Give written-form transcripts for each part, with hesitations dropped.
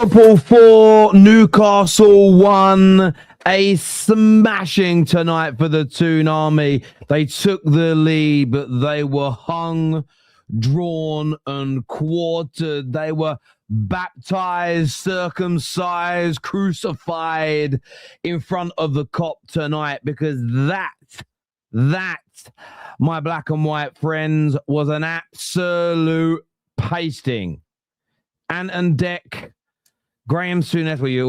Liverpool 4, Newcastle 1. A smashing tonight for the Toon Army. They took the lead, but they were hung, drawn, and quartered. They were baptized, circumcised, crucified in front of the Kop tonight, because that, my black and white friends, was an absolute pasting. And Deck. Graham Souness, well, you're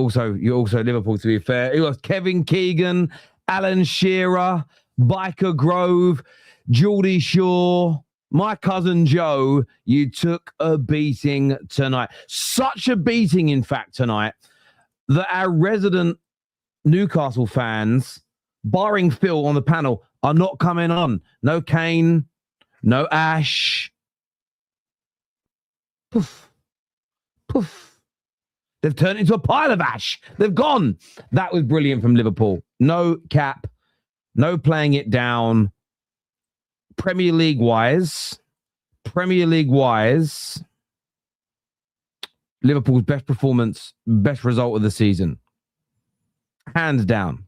also Liverpool, to be fair. It was Kevin Keegan, Alan Shearer, Biker Grove, Geordie Shaw, my cousin Joe. You took a beating tonight. Such a beating, in fact, tonight, that our resident Newcastle fans, barring Phil on the panel, are not coming on. No Kane, no Ash. Poof. Poof. They've turned into a pile of ash. They've gone. That was brilliant from Liverpool. No cap, no playing it down. Premier League wise, Liverpool's best performance, best result of the season. Hands down.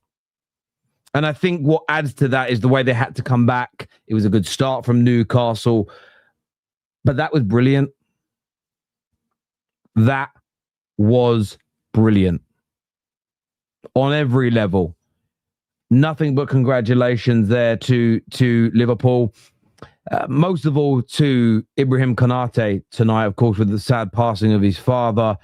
And I think what adds to that is the way they had to come back. It was a good start from Newcastle, but that was brilliant. That was brilliant on every level. Nothing but congratulations there to Liverpool. Most of all to Ibrahim Konate tonight, of course, with the sad passing of his father.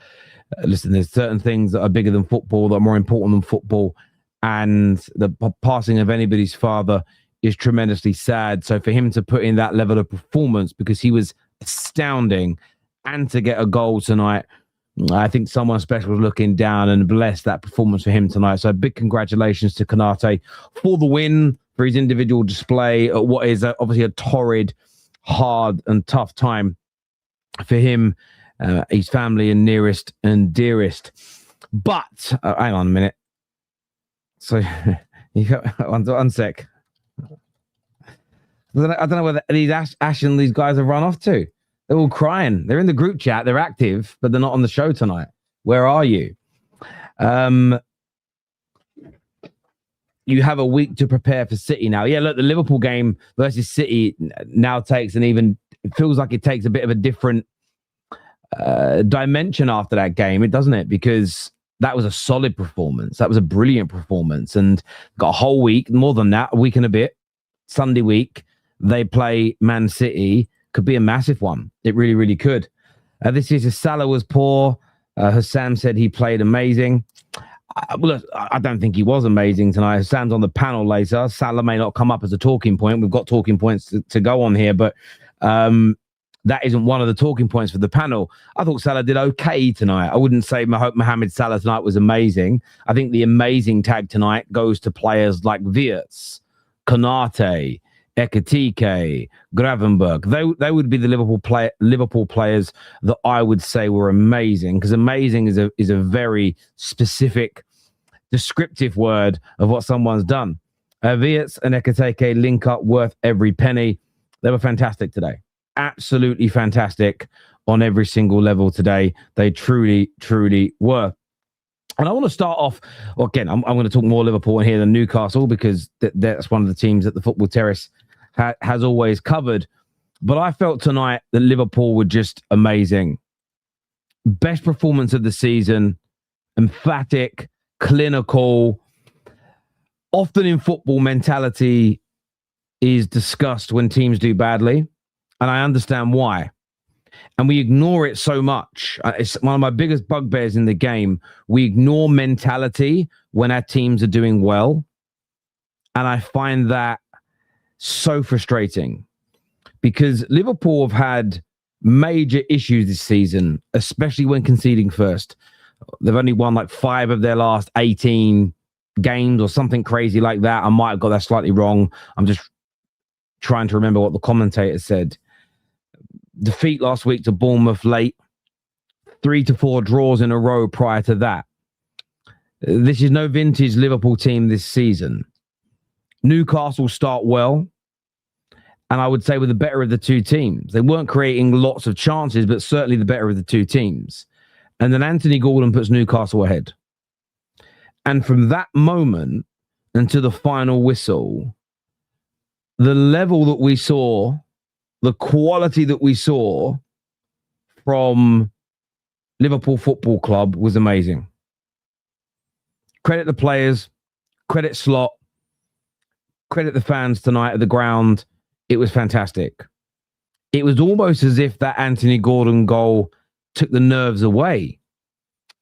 Listen, there's certain things that are bigger than football, that are more important than football, and the passing of anybody's father is tremendously sad. So for him to put in that level of performance, because he was astounding, and to get a goal tonight, I think someone special was looking down, and blessed that performance for him tonight. So big congratulations to Konate for the win, for his individual display at what is obviously a torrid, hard and tough time for him, his family and nearest and dearest. But hang on a minute. So you got one sec. I don't know whether these Ash and these guys have run off to. They're all crying. They're in the group chat. They're active, but they're not on the show tonight. Where are you? You have a week to prepare for City now. Yeah, look, the Liverpool game versus City now takes it feels like it takes a bit of a different dimension after that game, doesn't it? Because that was a solid performance. That was a brilliant performance. And got a whole week, more than that, a week and a bit. Sunday week, they play Man City. Could be a massive one. It really, really could. This is Salah was poor. Husam said he played amazing. Look, I don't think he was amazing tonight. Husam's on the panel later. Salah may not come up as a talking point. We've got talking points to go on here, but that isn't one of the talking points for the panel. I thought Salah did okay tonight. I wouldn't say Mohamed Salah tonight was amazing. I think the amazing tag tonight goes to players like Wirtz, Konate, Ekitike, Gravenberg. They would be the Liverpool players that I would say were amazing, because amazing is a very specific, descriptive word of what someone's done. Wirtz and Ekitike link up worth every penny. They were fantastic today. Absolutely fantastic on every single level today. They truly, truly were. And I want to start off, well, again, I'm going to talk more Liverpool in here than Newcastle, because that's one of the teams that the Football Terrace has always covered. But I felt tonight that Liverpool were just amazing. Best performance of the season, emphatic, clinical. Often in football, mentality is discussed when teams do badly, and I understand why. And we ignore it so much. It's one of my biggest bugbears in the game. We ignore mentality when our teams are doing well. And I find that so frustrating, because Liverpool have had major issues this season, especially when conceding first. They've only won like 5 of their last 18 games or something crazy like that. I might have got that slightly wrong. I'm just trying to remember what the commentator said. Defeat last week to Bournemouth late. 3 to 4 draws in a row prior to that. This is no vintage Liverpool team this season. Newcastle start well, and I would say were the better of the two teams. They weren't creating lots of chances, but certainly the better of the two teams. And then Anthony Gordon puts Newcastle ahead. And from that moment until the final whistle, the level that we saw, the quality that we saw from Liverpool Football Club was amazing. Credit the players, credit Slot, credit the fans tonight at the ground. It was fantastic. It was almost as if that Anthony Gordon goal took the nerves away,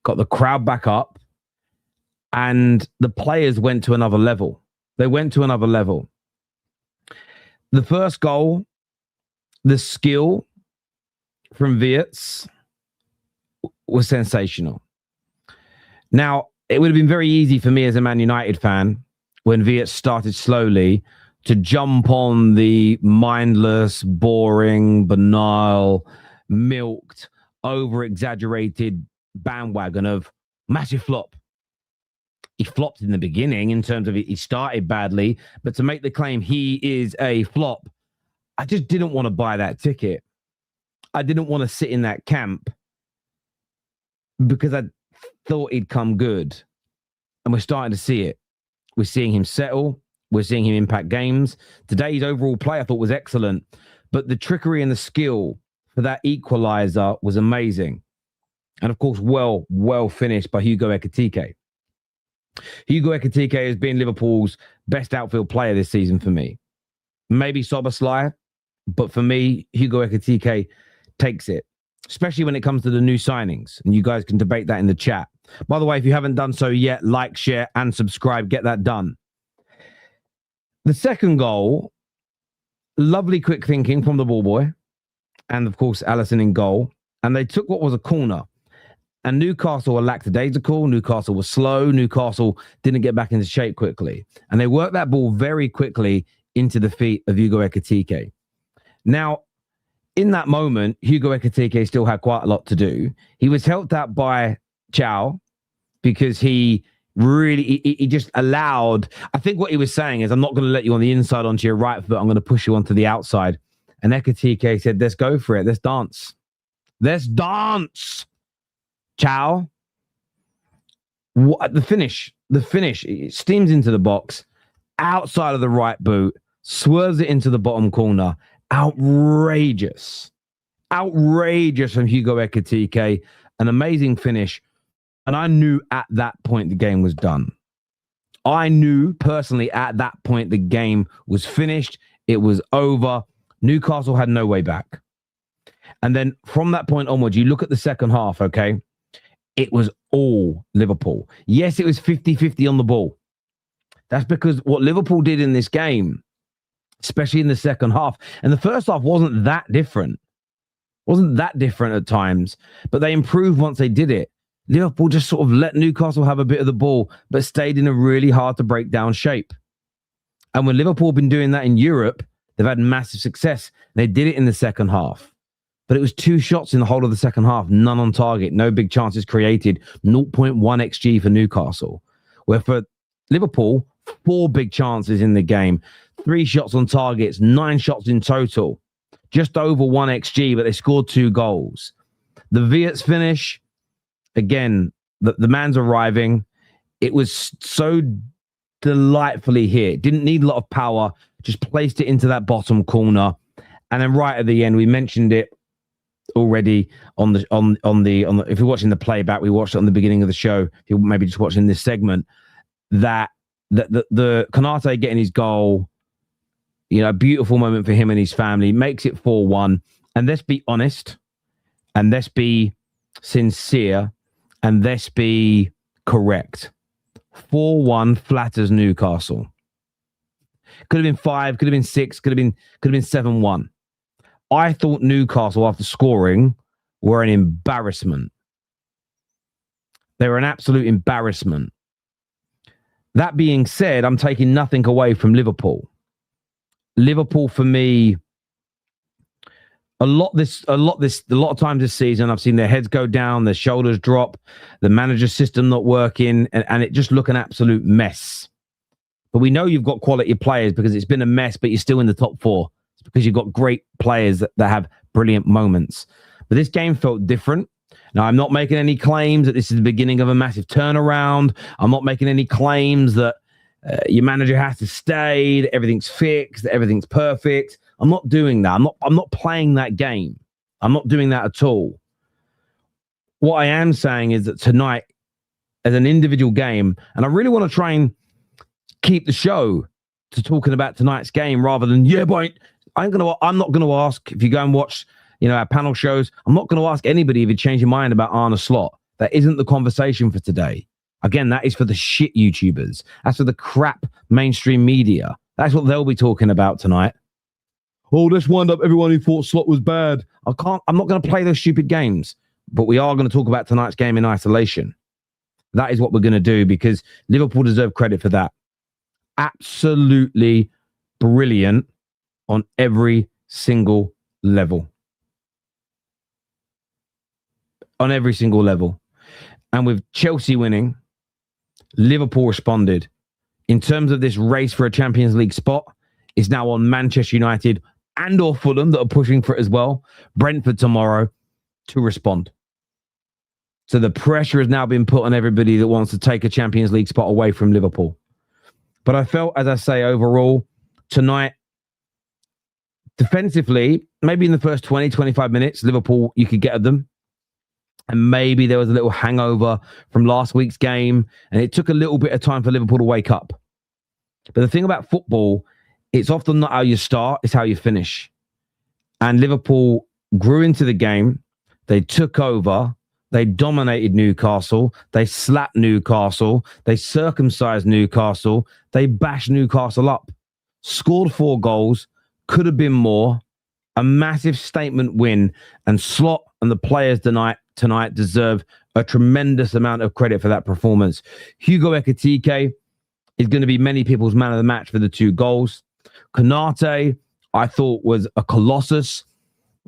got the crowd back up, and the players went to another level. They went to another level. The first goal, the skill from Wirtz was sensational. Now, it would have been very easy for me as a Man United fan when Wirtz started slowly to jump on the mindless, boring, banal, milked, over-exaggerated bandwagon of massive flop. He flopped in the beginning in terms of he started badly, but to make the claim he is a flop, I just didn't want to buy that ticket. I didn't want to sit in that camp because I thought he'd come good. And we're starting to see it. We're seeing him settle. We're seeing him impact games. Today's overall play I thought was excellent, but the trickery and the skill for that equalizer was amazing. And of course, well finished by Hugo Ekitike. Hugo Ekitike has been Liverpool's best outfield player this season for me. Maybe Szoboszlai, but for me, Hugo Ekitike takes it, especially when it comes to the new signings. And you guys can debate that in the chat. By the way, if you haven't done so yet, like, share, and subscribe. Get that done. The second goal, lovely quick thinking from the ball boy. And of course, Alisson in goal. And they took what was a corner. And Newcastle were lackadaisical. Newcastle was slow. Newcastle didn't get back into shape quickly. And they worked that ball very quickly into the feet of Hugo Ekitike. Now, in that moment, Hugo Ekitike still had quite a lot to do. He was helped out by Chow because he just allowed, I think what he was saying is, I'm not going to let you on the inside onto your right foot. I'm going to push you onto the outside. And Ekitike said, let's go for it. Let's dance. Let's dance. Chow. The finish, it steams into the box, outside of the right boot, swerves it into the bottom corner. Outrageous from Hugo Ekitike. An amazing finish. And I knew at that point the game was done. I knew personally at that point the game was finished. It was over. Newcastle had no way back. And then from that point onwards, you look at the second half, okay? It was all Liverpool. Yes, it was 50-50 on the ball. That's because what Liverpool did in this game, especially in the second half, and the first half wasn't that different. Wasn't that different at times, but they improved once they did it. Liverpool just sort of let Newcastle have a bit of the ball, but stayed in a really hard to break down shape. And when Liverpool have been doing that in Europe, they've had massive success. They did it in the second half. But it was 2 shots in the whole of the second half, none on target, no big chances created, 0.1 XG for Newcastle. Where for Liverpool, 4 big chances in the game, 3 shots on targets, 9 shots in total, just over 1 XG, but they scored 2 goals. The Wirtz finish, again, the man's arriving. It was so delightfully hit. Didn't need a lot of power, just placed it into that bottom corner. And then right at the end, we mentioned it already on the if you're watching the playback, we watched it on the beginning of the show, if you're maybe just watching this segment, that the Konate getting his goal, you know, a beautiful moment for him and his family, makes it 4-1. And let's be honest, and let's be sincere, and let's be correct. 4-1 flatters Newcastle. Could have been 5, could have been 6, could have been 7-1. I thought Newcastle, after scoring, were an embarrassment. They were an absolute embarrassment. That being said, I'm taking nothing away from Liverpool. Liverpool, for me, a lot of times this season, I've seen their heads go down, their shoulders drop, the manager system not working, and it just look an absolute mess. But we know you've got quality players because it's been a mess, but you're still in the top 4. It's because you've got great players that have brilliant moments. But this game felt different. Now, I'm not making any claims that this is the beginning of a massive turnaround. I'm not making any claims that your manager has to stay, that everything's fixed, that everything's perfect. I'm not doing that. I'm not playing that game. I'm not doing that at all. What I am saying is that tonight, as an individual game, and I really want to try and keep the show to talking about tonight's game rather than, but I'm not going to ask if you go and watch, our panel shows. I'm not going to ask anybody if you change your mind about Arne Slot. That isn't the conversation for today. Again, that is for the shit YouTubers. That's for the crap mainstream media. That's what they'll be talking about tonight. Oh, let's wind up everyone who thought Slot was bad. I'm not going to play those stupid games, but we are going to talk about tonight's game in isolation. That is what we're going to do because Liverpool deserve credit for that. Absolutely brilliant on every single level. On every single level. And with Chelsea winning, Liverpool responded. In terms of this race for a Champions League spot, it's now on Manchester United and or Fulham that are pushing for it as well. Brentford tomorrow to respond. So the pressure has now been put on everybody that wants to take a Champions League spot away from Liverpool. But I felt, as I say, overall, tonight, defensively, maybe in the first 20, 25 minutes, Liverpool, you could get at them. And maybe there was a little hangover from last week's game. And it took a little bit of time for Liverpool to wake up. But the thing about football, it's often not how you start, it's how you finish. And Liverpool grew into the game. They took over. They dominated Newcastle. They slapped Newcastle. They circumcised Newcastle. They bashed Newcastle up. Scored 4 goals. Could have been more. A massive statement win. And Slot and the players tonight deserve a tremendous amount of credit for that performance. Hugo Ekitike is going to be many people's man of the match for the 2 goals. Konate, I thought, was a colossus.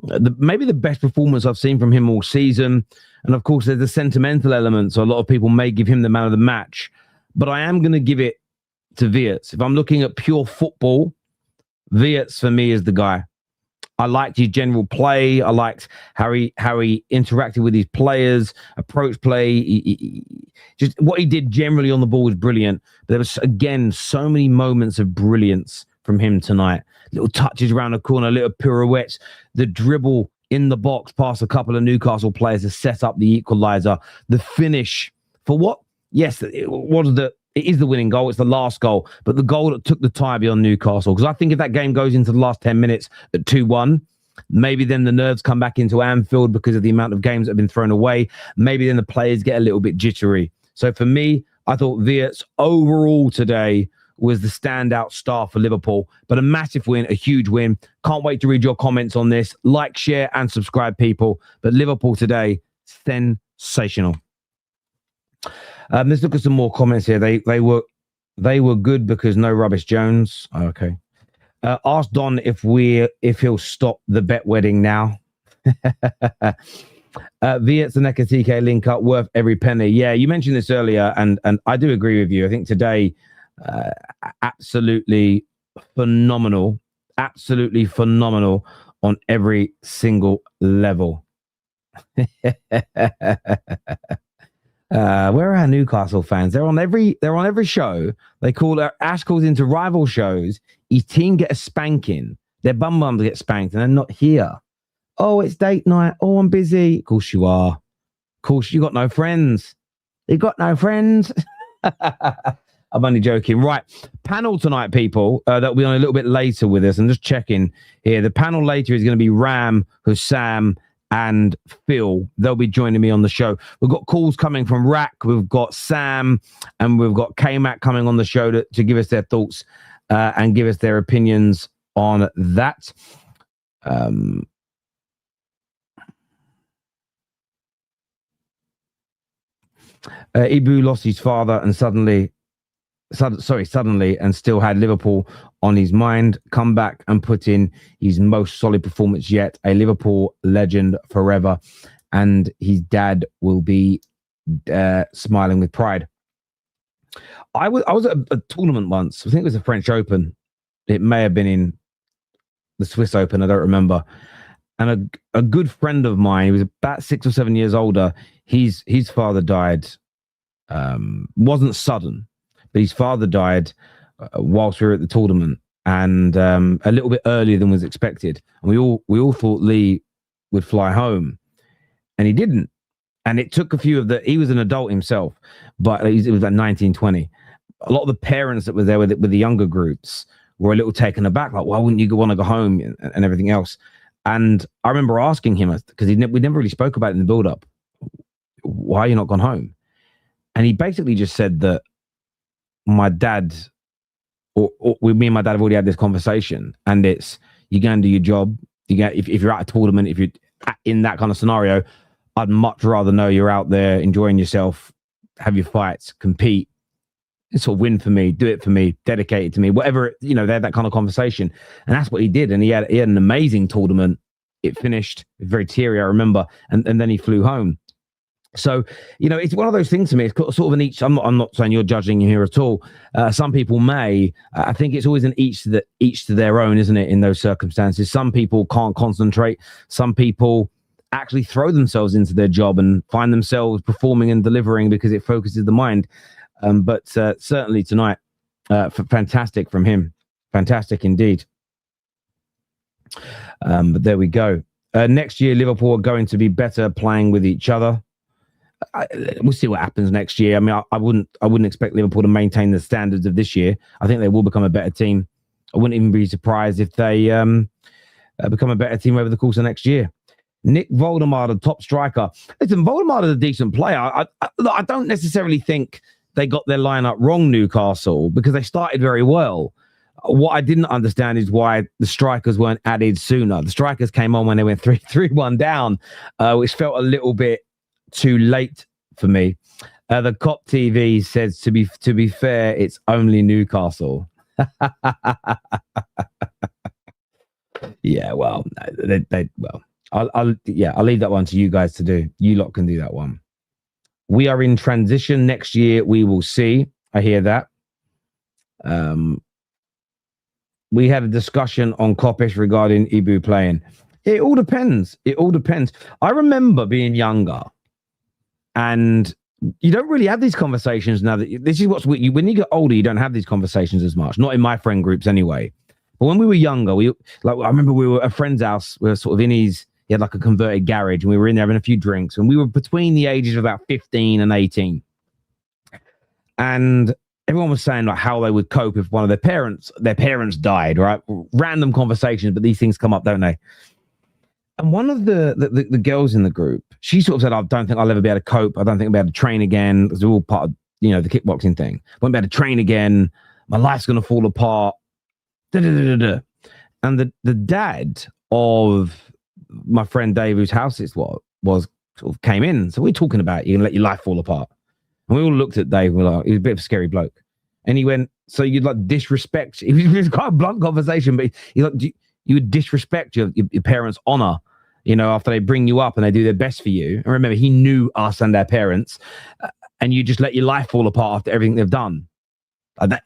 Maybe the best performance I've seen from him all season. And of course, there's the sentimental element. So a lot of people may give him the man of the match. But I am going to give it to Wirtz. If I'm looking at pure football, Wirtz for me is the guy. I liked his general play. I liked how he interacted with his players, approach play. Just what he did generally on the ball was brilliant. There was, again, so many moments of brilliance from him tonight. Little touches around the corner, little pirouettes, the dribble in the box past a couple of Newcastle players to set up the equaliser. The finish for what? Yes, it is the winning goal. It's the last goal, but the goal that took the tie beyond Newcastle. Because I think if that game goes into the last 10 minutes at 2-1, maybe then the nerves come back into Anfield because of the amount of games that have been thrown away. Maybe then the players get a little bit jittery. So for me, I thought Wirtz overall today was the standout star for Liverpool. But a massive win, a huge win. Can't wait to read your comments on this. Like, share, and subscribe, people. But Liverpool today, sensational. Let's look at some more comments here. They were good because no Rubbish Jones. Okay. Ask Don if he'll stop the bet wedding now. Wirtz and Ekitike link up, worth every penny. Yeah, you mentioned this earlier, and I do agree with you. I think today, absolutely phenomenal on every single level. Where are our Newcastle fans? They're on every show. They call Ash calls into rival shows. His team get a spanking. Their bums get spanked, and they're not here. Oh, it's date night. Oh, I'm busy. Of course you are. Of course you got no friends. You got no friends. I'm only joking. Right. Panel tonight, people. That'll be on a little bit later with us. I'm just checking here. The panel later is going to be Ram, Husam, and Phil. They'll be joining me on the show. We've got calls coming from Rack. We've got Sam, and we've got Kmack coming on the show to give us their thoughts and give us their opinions on that. Ibu lost his father and suddenly and still had Liverpool on his mind. Come back and put in his most solid performance yet. A Liverpool legend forever. And his dad will be smiling with pride. I was at a tournament once. I think it was the French Open. It may have been in the Swiss Open. I don't remember. And a good friend of mine, he was about 6 or 7 years older. His father died. Wasn't sudden, but his father died whilst we were at the tournament, and a little bit earlier than was expected. And we all thought Lee would fly home, and he didn't. And it took a few of he was an adult himself, but it was like 1920. A lot of the parents that were there with the younger groups were a little taken aback, like, why wouldn't you want to go home and everything else? And I remember asking him, because we never really spoke about it in the build-up, why are you not gone home? And he basically just said that my dad, or me and my dad have already had this conversation, and it's, you go and do your job. You get, if you're at a tournament, if you're in that kind of scenario, I'd much rather know you're out there enjoying yourself, have your fights, compete, sort of win for me, do it for me, dedicate it to me, whatever, they had that kind of conversation. And that's what he did. And he had an amazing tournament. It finished very teary, I remember, and then he flew home. So, it's one of those things to me. It's sort of an each. I'm not saying you're judging here at all. Some people may. I think it's always an each to their own, isn't it? In those circumstances, some people can't concentrate. Some people actually throw themselves into their job and find themselves performing and delivering because it focuses the mind. But certainly tonight, fantastic from him. Fantastic indeed. But there we go. Next year, Liverpool are going to be better playing with each other. We'll see what happens next year. I mean, I wouldn't expect Liverpool to maintain the standards of this year. I think they will become a better team. I wouldn't even be surprised if they become a better team over the course of next year. Nick Woltemade, the top striker. Listen, Woltemade is a decent player. I don't necessarily think they got their lineup wrong, Newcastle, because they started very well. What I didn't understand is why the strikers weren't added sooner. The strikers came on when they went 3-1 down, which felt a little bit too late for me. The Cop TV says, to be fair, it's only Newcastle. Yeah, well, I'll leave that one to you guys to do. You lot can do that one. We are in transition next year. We will see. I hear that. We had a discussion on Kopish regarding Ibu playing. It all depends. It all depends. I remember being younger, and you don't really have these conversations now. This is what's when you get older, you don't have these conversations as much. Not in my friend groups anyway. But when we were younger, I remember we were at a friend's house. We were sort of in his. He had like a converted garage, and we were in there having a few drinks, and we were between the ages of about 15 and 18. And everyone was saying like how they would cope if one of their parents died, right? Random conversations, but these things come up, don't they? And one of the girls in the group, she sort of said, I don't think I'll ever be able to cope. I don't think I'll be able to train again. It's all part of, the kickboxing thing. Won't be able to train again. My life's going to fall apart. And the dad of my friend Dave, whose house it was sort of came in. So we're talking about you can let your life fall apart. And we all looked at Dave and we're like, he was a bit of a scary bloke. And he went, so you'd like disrespect. It was quite a blunt conversation, but he's like, you would disrespect your parents' honor, after they bring you up and they do their best for you. And remember, he knew us and our parents, and you just let your life fall apart after everything they've done.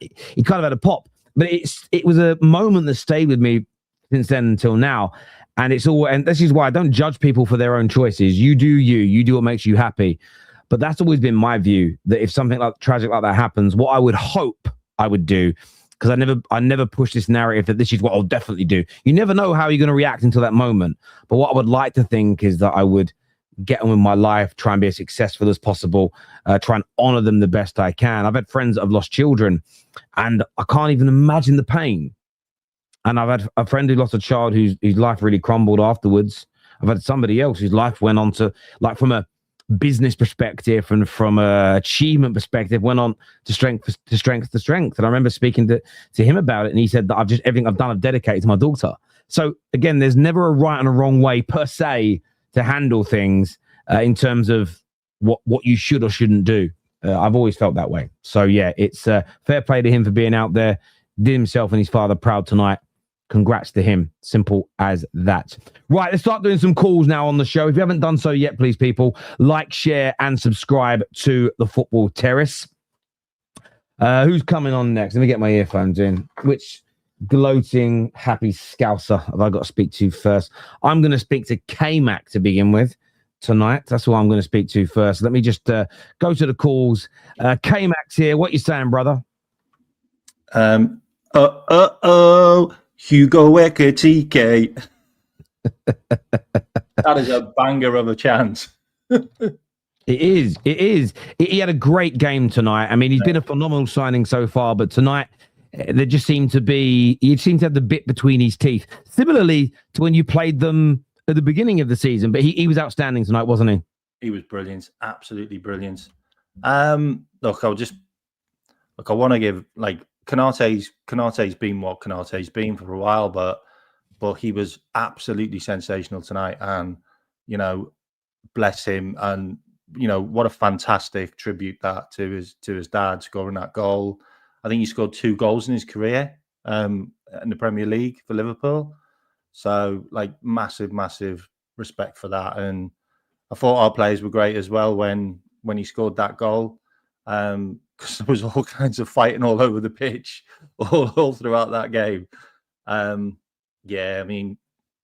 He kind of had a pop, but it was a moment that stayed with me since then until now. And and this is why I don't judge people for their own choices. You do you do what makes you happy. But that's always been my view, that if something like tragic like that happens, what I would hope I would do, because I never push this narrative that this is what I'll definitely do. You never know how you're going to react until that moment. But what I would like to think is that I would get on with my life, try and be as successful as possible, try and honor them the best I can. I've had friends that have lost children, and I can't even imagine the pain. And I've had a friend who lost a child whose life really crumbled afterwards. I've had somebody else whose life went on to, like, from a business perspective and from a achievement perspective, went on to strength to strength to strength. And I remember speaking to him about it, and he said that everything I've done, I've dedicated to my daughter. So again, there's never a right and a wrong way per se to handle things in terms of what you should or shouldn't do. I've always felt that way. So yeah, it's fair play to him for being out there, did himself and his father proud tonight. Congrats to him. Simple as that. Right, let's start doing some calls now on the show. If you haven't done so yet, please, people, like, share, and subscribe to the Football Terrace. Who's coming on next? Let me get my earphones in. Which gloating, happy scouser have I got to speak to first? I'm going to speak to Kmack to begin with tonight. That's who I'm going to speak to first. Let me just go to the calls. Kmack's here. What you saying, brother? Hugo Ekitike. That is a banger of a chance. It is. He had a great game tonight. I mean, he's been a phenomenal signing so far, but tonight there just seemed to be, he seemed to have the bit between his teeth. Similarly to when you played them at the beginning of the season, but he was outstanding tonight, wasn't he? He was brilliant, absolutely brilliant. Look, I want to give, like, Konate's been what Konate's been for a while, but he was absolutely sensational tonight, and bless him, and what a fantastic tribute that to his dad scoring that goal. I think he scored 2 goals in his career in the Premier League for Liverpool. So, like, massive respect for that. And I thought our players were great as well when he scored that goal, because there was all kinds of fighting all over the pitch all throughout that game. Yeah, I mean,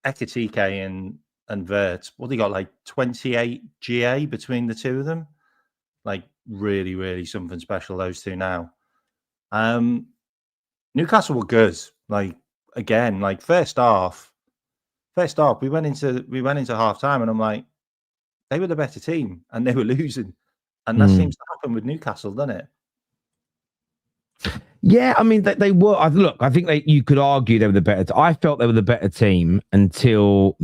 Ekitike and Wirtz, what they got, like 28 GA between the two of them? Like, really something special, those two now. Newcastle were good. Like, again, like first half, we went into half time, and I'm like, they were the better team and they were losing. And that seems to happen with Newcastle, doesn't it? Yeah, I mean, they were. Look, I think you could argue they were the better. I felt they were the better team for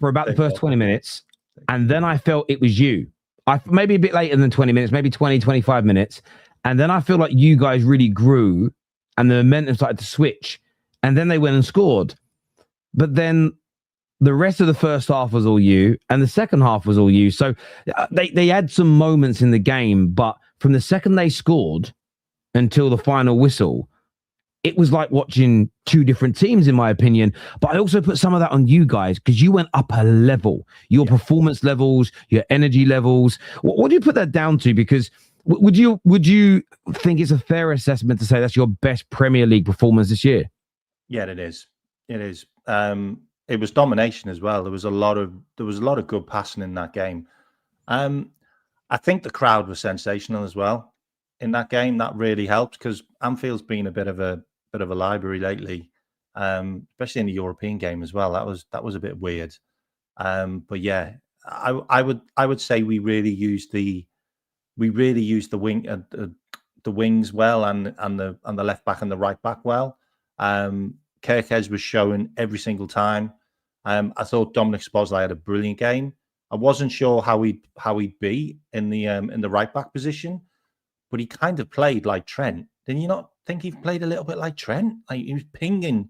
about the first 20 minutes. And then I felt it was you. Maybe a bit later than 20 minutes, maybe 20, 25 minutes. And then I feel like you guys really grew and the momentum started to switch. And then they went and scored. But then the rest of the first half was all you, and the second half was all you. So they had some moments in the game, but from the second they scored until the final whistle, it was like watching two different teams, in my opinion. But I also put some of that on you guys because you went up a level, your performance levels, your energy levels. What do you put that down to? Because would you think it's a fair assessment to say that's your best Premier League performance this year? Yeah, it is. It is. It was domination as well. There was a lot of good passing in that game. I think the crowd was sensational as well in that game. That really helped because Anfield's been a bit of a library lately, especially in the European game as well. That was a bit weird. But yeah, I would say we really used the wings well, and the left back and the right back well. Kirkes was showing every single time. I thought Dominic Szoboszlai had a brilliant game. I wasn't sure how he'd be in the right back position, but he kind of played like Trent. Did you not think he played a little bit like Trent? Like he was pinging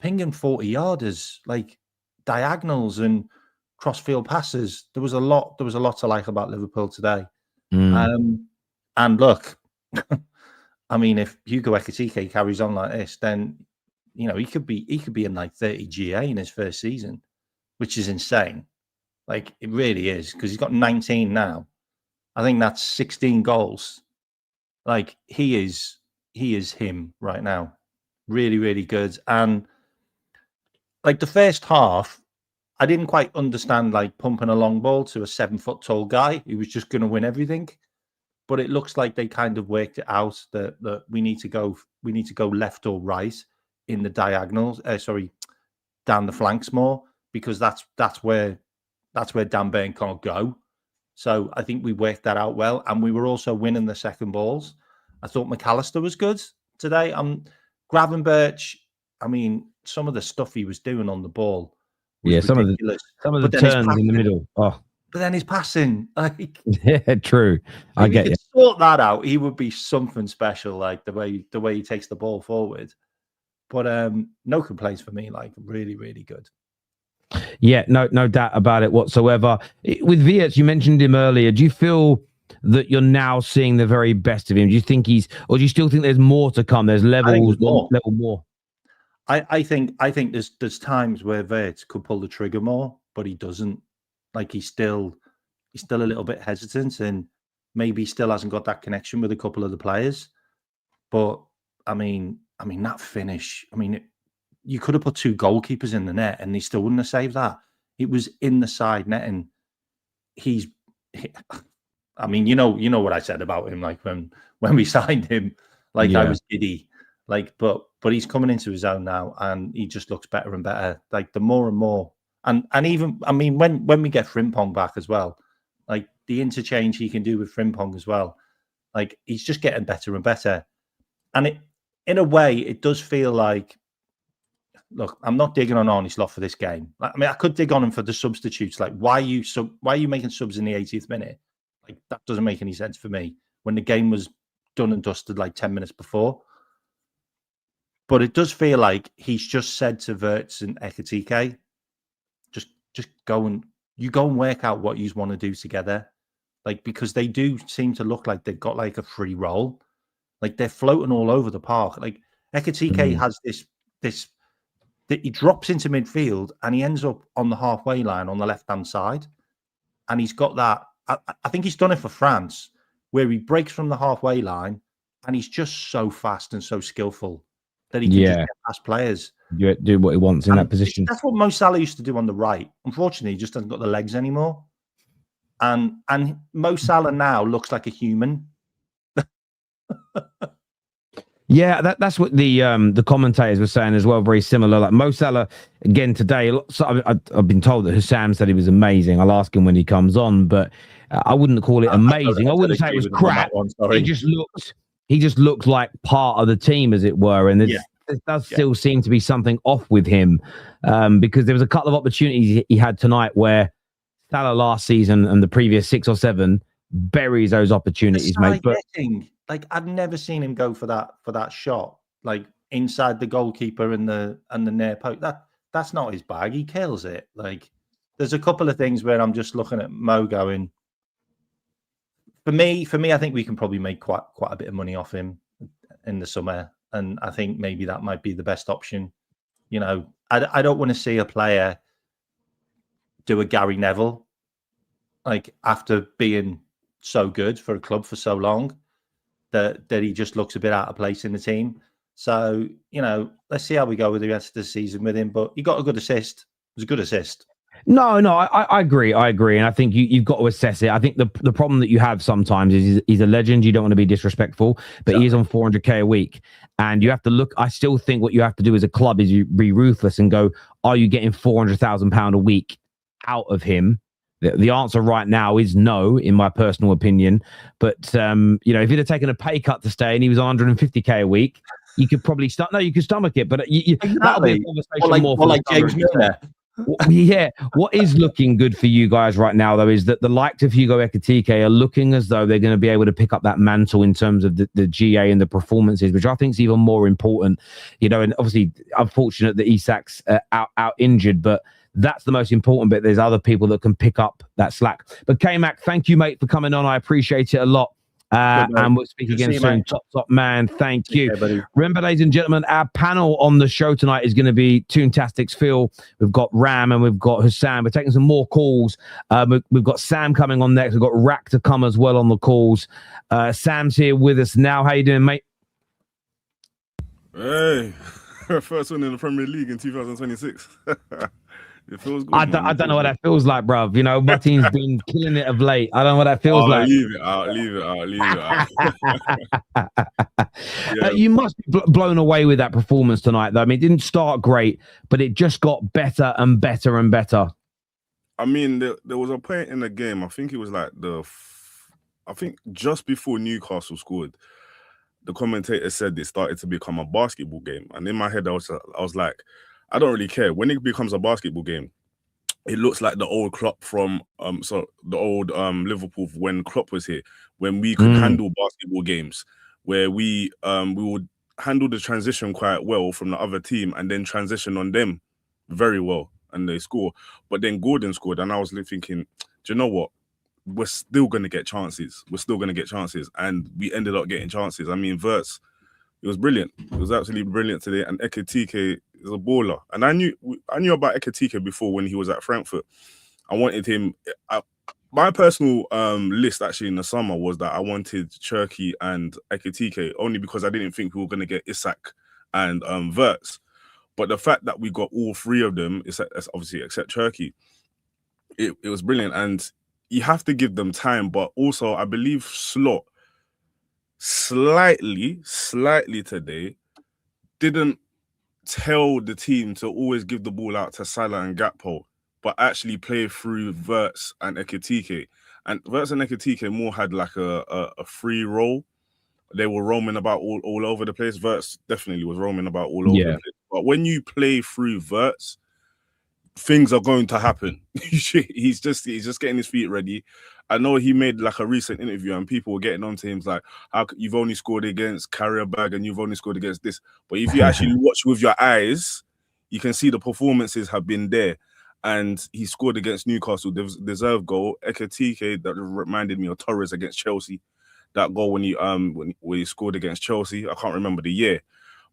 40-yarders, like diagonals and cross-field passes. There was a lot to like about Liverpool today. And look, I mean, if Hugo Ekitike carries on like this, then he could be in like 30 GA in his first season, which is insane. Like, it really is, because he's got 19 now. I think that's 16 goals. Like, he is him right now. Really, really good. And like the first half, I didn't quite understand like pumping a long ball to a 7-foot tall guy who was just going to win everything. But it looks like they kind of worked it out that we need to go left or right in the diagonals. Down the flanks more, because that's where Dan Burn can't go. So I think we worked that out well, and we were also winning the second balls. I thought McAllister was good today. Gravenberch, I mean, some of the stuff he was doing on the ball was ridiculous. Some of the turns in the middle. Oh. But then his passing, like, yeah, true. I get you. Sort that out, he would be something special. Like the way he takes the ball forward. But no complaints for me. Like, really, really good. Yeah, no doubt about it whatsoever. With Wirtz, you mentioned him earlier. Do you feel that you're now seeing the very best of him? Do you think or do you still think there's more to come? There's level more. I think there's times where Wirtz could pull the trigger more, but he doesn't. Like, he's still a little bit hesitant, and maybe still hasn't got that connection with a couple of the players. But I mean that finish. I mean, you could have put 2 goalkeepers in the net, and they still wouldn't have saved that. It was in the side net, and I mean, you know what I said about him, like when we signed him, like I was giddy, like, but he's coming into his own now, and he just looks better and better. Like the more and more, and even, I mean, when we get Frimpong back as well, like the interchange he can do with Frimpong as well, like he's just getting better and better. And it, in a way, it does feel like, look, I'm not digging on Arne for this game. I mean, I could dig on him for the substitutes. Like, why are you making subs in the 80th minute? Like, that doesn't make any sense for me when the game was done and dusted like 10 minutes before. But it does feel like he's just said to Wirtz and Ekitike, just go and work out what you want to do together. Like, because they do seem to look like they've got like a free roll. Like they're floating all over the park. Like Ekitike has this that he drops into midfield and he ends up on the halfway line on the left-hand side. And he's got that. I think he's done it for France, where he breaks from the halfway line and he's just so fast and so skillful that he can just get past players. Do what he wants in that position. That's what Mo Salah used to do on the right. Unfortunately, he just hasn't got the legs anymore. And Mo Salah now looks like a human. Yeah, that's what the commentators were saying as well. Very similar. Like Mo Salah again today. So I've been told that Husam said he was amazing. I'll ask him when he comes on, but I wouldn't call it amazing. I wouldn't say it was crap. He just looked like part of the team, as it were. And there does still seem to be something off with him, because there was a couple of opportunities he had tonight where Salah last season and the previous 6 or 7 buries those opportunities, mate. But like I've never seen him go for that shot, like inside the goalkeeper and the near post. That's not his bag. He kills it. Like there's a couple of things where I'm just looking at Mo going. For me, I think we can probably make quite a bit of money off him in the summer, and I think maybe that might be the best option. You know, I don't want to see a player do a Gary Neville, like after being so good for a club for so long, that he just looks a bit out of place in the team. So, you know, let's see how we go with the rest of the season with him. But he got a good assist. It was a good assist. No, I agree. And I think you've got to assess it. I think the problem that you have sometimes is he's a legend. You don't want to be disrespectful, but he is on 400k a week. And you have to look, I still think what you have to do as a club is you be ruthless and go, are you getting £400,000 a week out of him? The answer right now is no, in my personal opinion. But, you know, if he'd have taken a pay cut to stay and he was on 150k a week, you could probably you could stomach it. But that'll be a conversation more like James Milner. Yeah, what is looking good for you guys right now, though, is that the likes of Hugo Ekitike are looking as though they're going to be able to pick up that mantle in terms of the GA and the performances, which I think is even more important. You know, and obviously, unfortunate that Isak's out injured, but that's the most important bit. There's other people that can pick up that slack. But Kmack, thank you, mate, for coming on. I appreciate it a lot. And we'll speak again soon. Top man. Thank you. Remember, ladies and gentlemen, our panel on the show tonight is going to be Toontastics Phil. We've got Ram and we've got Husam. We're taking some more calls. We've got Sam coming on next. We've got Rack to come as well on the calls. Sam's here with us now. How you doing, mate? Hey, first one in the Premier League in 2026. It feels good. I don't know what that feels like, bruv. You know, my team's been killing it of late. I don't know what that feels like. Leave it out. You must be blown away with that performance tonight, though. I mean, it didn't start great, but it just got better and better and better. I mean, there was a point in the game, I think it was like I think just before Newcastle scored, the commentator said it started to become a basketball game. And in my head, I was like, I don't really care. When it becomes a basketball game, it looks like the old Klopp from Liverpool when Klopp was here, when we could handle basketball games, where we would handle the transition quite well from the other team and then transition on them very well and they score. But then Gordon scored and I was thinking, do you know what? We're still going to get chances. And we ended up getting chances. I mean, Wirtz, it was brilliant. It was absolutely brilliant today. And Ekitike is a baller. And I knew about Ekitike before when he was at Frankfurt. I wanted him. My personal list actually in the summer was that I wanted Cherki and Ekitike only because I didn't think we were going to get Isak and Wirtz. But the fact that we got all three of them, is obviously except Cherki, it was brilliant. And you have to give them time. But also, I believe Slot slightly today didn't tell the team to always give the ball out to Salah and Gakpo, but actually play through Wirtz and Ekitike. And Wirtz and Ekitike more had like a free role. They were roaming about all over the place. Wirtz definitely was roaming about all over the place. But when you play through Wirtz, things are going to happen. he's just getting his feet ready. I know he made like a recent interview and people were getting on to him like, how you've only scored against Carrier Bag and you've only scored against this. But if you actually watch with your eyes, you can see the performances have been there. And he scored against Newcastle, deserved goal. Ekitike, that reminded me of Torres against Chelsea. That goal when he scored against Chelsea, I can't remember the year,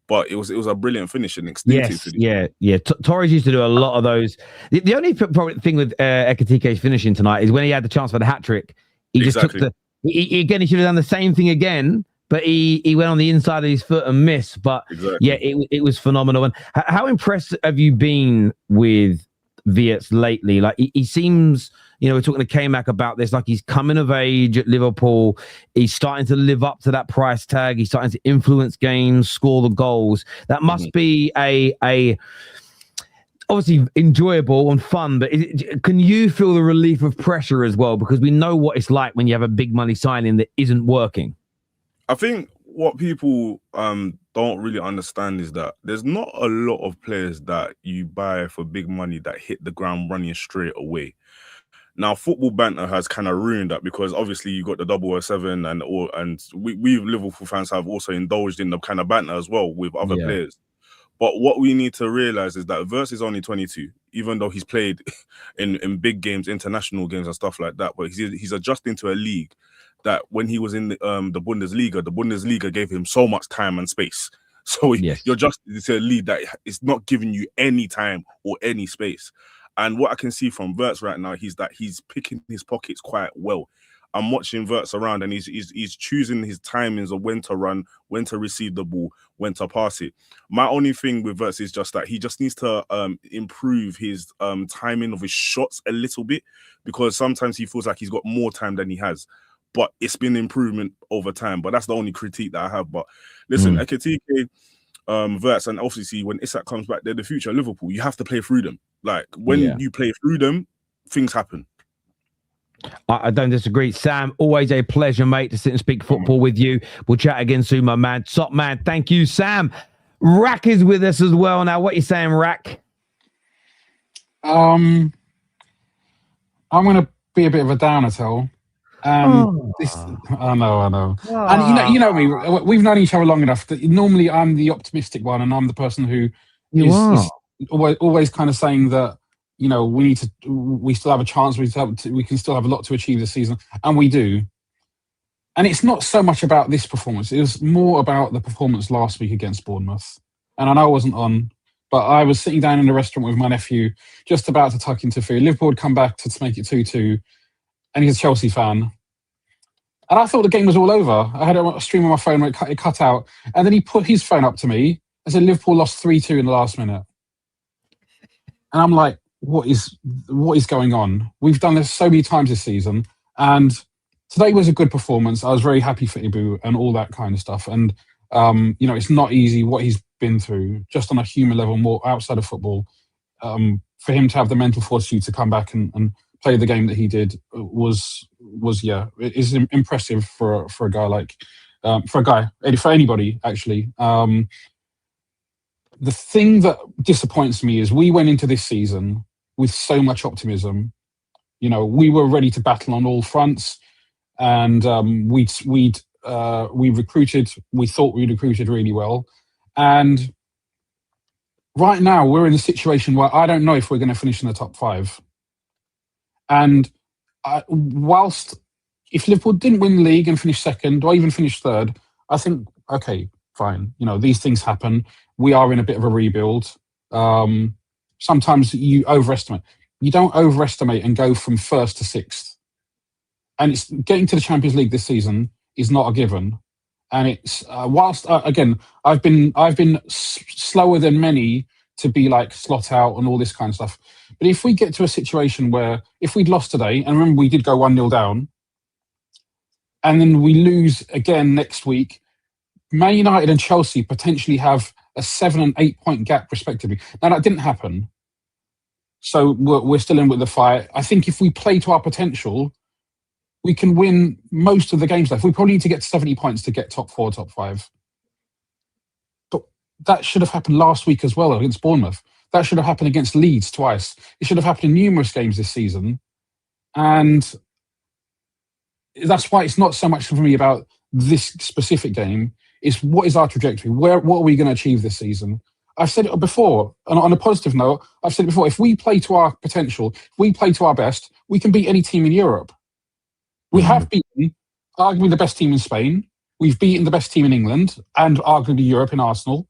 but it was a brilliant finish and instinctive. Yeah. Torres used to do a lot of those. The only thing with Ekitike's finishing tonight is when he had the chance for the hat trick, he just took he should have done the same thing again, but he went on the inside of his foot and missed. But yeah, it was phenomenal. And how impressed have you been with Wirtz lately? Like he seems, we're talking to Kmack about this, like he's coming of age at Liverpool. He's starting to live up to that price tag. He's starting to influence games, score the goals. That must be a obviously enjoyable and fun, but can you feel the relief of pressure as well? Because we know what it's like when you have a big money signing that isn't working. I think what people don't really understand is that there's not a lot of players that you buy for big money that hit the ground running straight away. Now, football banter has kind of ruined that because obviously you got the 007 and we Liverpool fans have also indulged in the kind of banter as well with other players. But what we need to realize is that Wirtz is only 22, even though he's played in big games, international games and stuff like that. But he's adjusting to a league that when he was in the Bundesliga gave him so much time and space. So you're just to a league that is not giving you any time or any space. And what I can see from Wirtz right now is that he's picking his pockets quite well. I'm watching Wirtz around and he's choosing his timings of when to run, when to receive the ball, when to pass it. My only thing with Wirtz is just that he just needs to improve his timing of his shots a little bit, because sometimes he feels like he's got more time than he has. But it's been improvement over time. But that's the only critique that I have. But listen, Ekitike, Wirtz, and obviously when Isak comes back, they're the future of Liverpool. You have to play through them. Like when you play through them, things happen. I don't disagree. Sam, always a pleasure, mate, to sit and speak football with you. We'll chat again soon, my man. Top man. Thank you, Sam. Rack is with us as well. Now, what are you saying, Rack? I'm going to be a bit of a downer, Tell. I know. And you know me. We've known each other long enough that normally I'm the optimistic one, and I'm the person who is always kind of saying that we still have a chance. We can still have a lot to achieve this season, and we do. And it's not so much about this performance; it was more about the performance last week against Bournemouth. And I know I wasn't on, but I was sitting down in a restaurant with my nephew, just about to tuck into food. Liverpool had come back to make it 2-2. And he's a Chelsea fan. And I thought the game was all over. I had a stream on my phone, it cut out. And then he put his phone up to me and said, Liverpool lost 3-2 in the last minute. And I'm like, what is going on? We've done this so many times this season. And today was a good performance. I was very happy for Ibu and all that kind of stuff. And, it's not easy what he's been through, just on a human level, more outside of football. For him to have the mental fortitude to come back and play the game that he did was it is impressive for a guy for anybody actually. The thing that disappoints me is we went into this season with so much optimism. We were ready to battle on all fronts, and we recruited. We thought we recruited really well, and right now we're in a situation where I don't know if we're going to finish in the top 5. And whilst if Liverpool didn't win the league and finish second or even finish third, I think, okay, fine. These things happen. We are in a bit of a rebuild. Sometimes you overestimate. You don't overestimate and go from 1st to 6th. and it's getting to the Champions League this season is not a given. And it's whilst again, I've been slower than many to be like slot out and all this kind of stuff. But if we get to a situation where if we'd lost today, and remember we did go 1-0 down, and then we lose again next week, Man United and Chelsea potentially have a 7 and 8 point gap respectively. Now that didn't happen, so we're still in with the fight. I think if we play to our potential, we can win most of the games left. We probably need to get 70 points to get top 4, top 5. But that should have happened last week as well against Bournemouth. That should have happened against Leeds twice. It should have happened in numerous games this season. And that's why it's not so much for me about this specific game. It's what is our trajectory? What are we going to achieve this season? I've said it before, and on a positive note, I've said it before, if we play to our potential, if we play to our best, we can beat any team in Europe. We have beaten arguably the best team in Spain. We've beaten the best team in England and arguably Europe in Arsenal.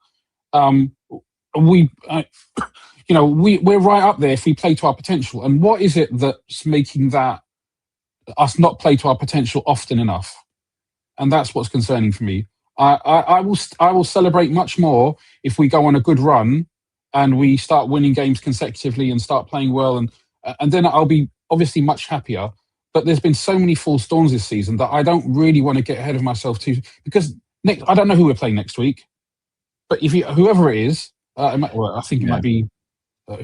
We're right up there if we play to our potential. And what is it that's making that us not play to our potential often enough? And that's what's concerning for me. I will celebrate much more if we go on a good run and we start winning games consecutively and start playing well, and then I'll be obviously much happier. But there's been so many false dawns this season that I don't really want to get ahead of myself too, because I don't know who we're playing next week. But whoever it is, I think it might be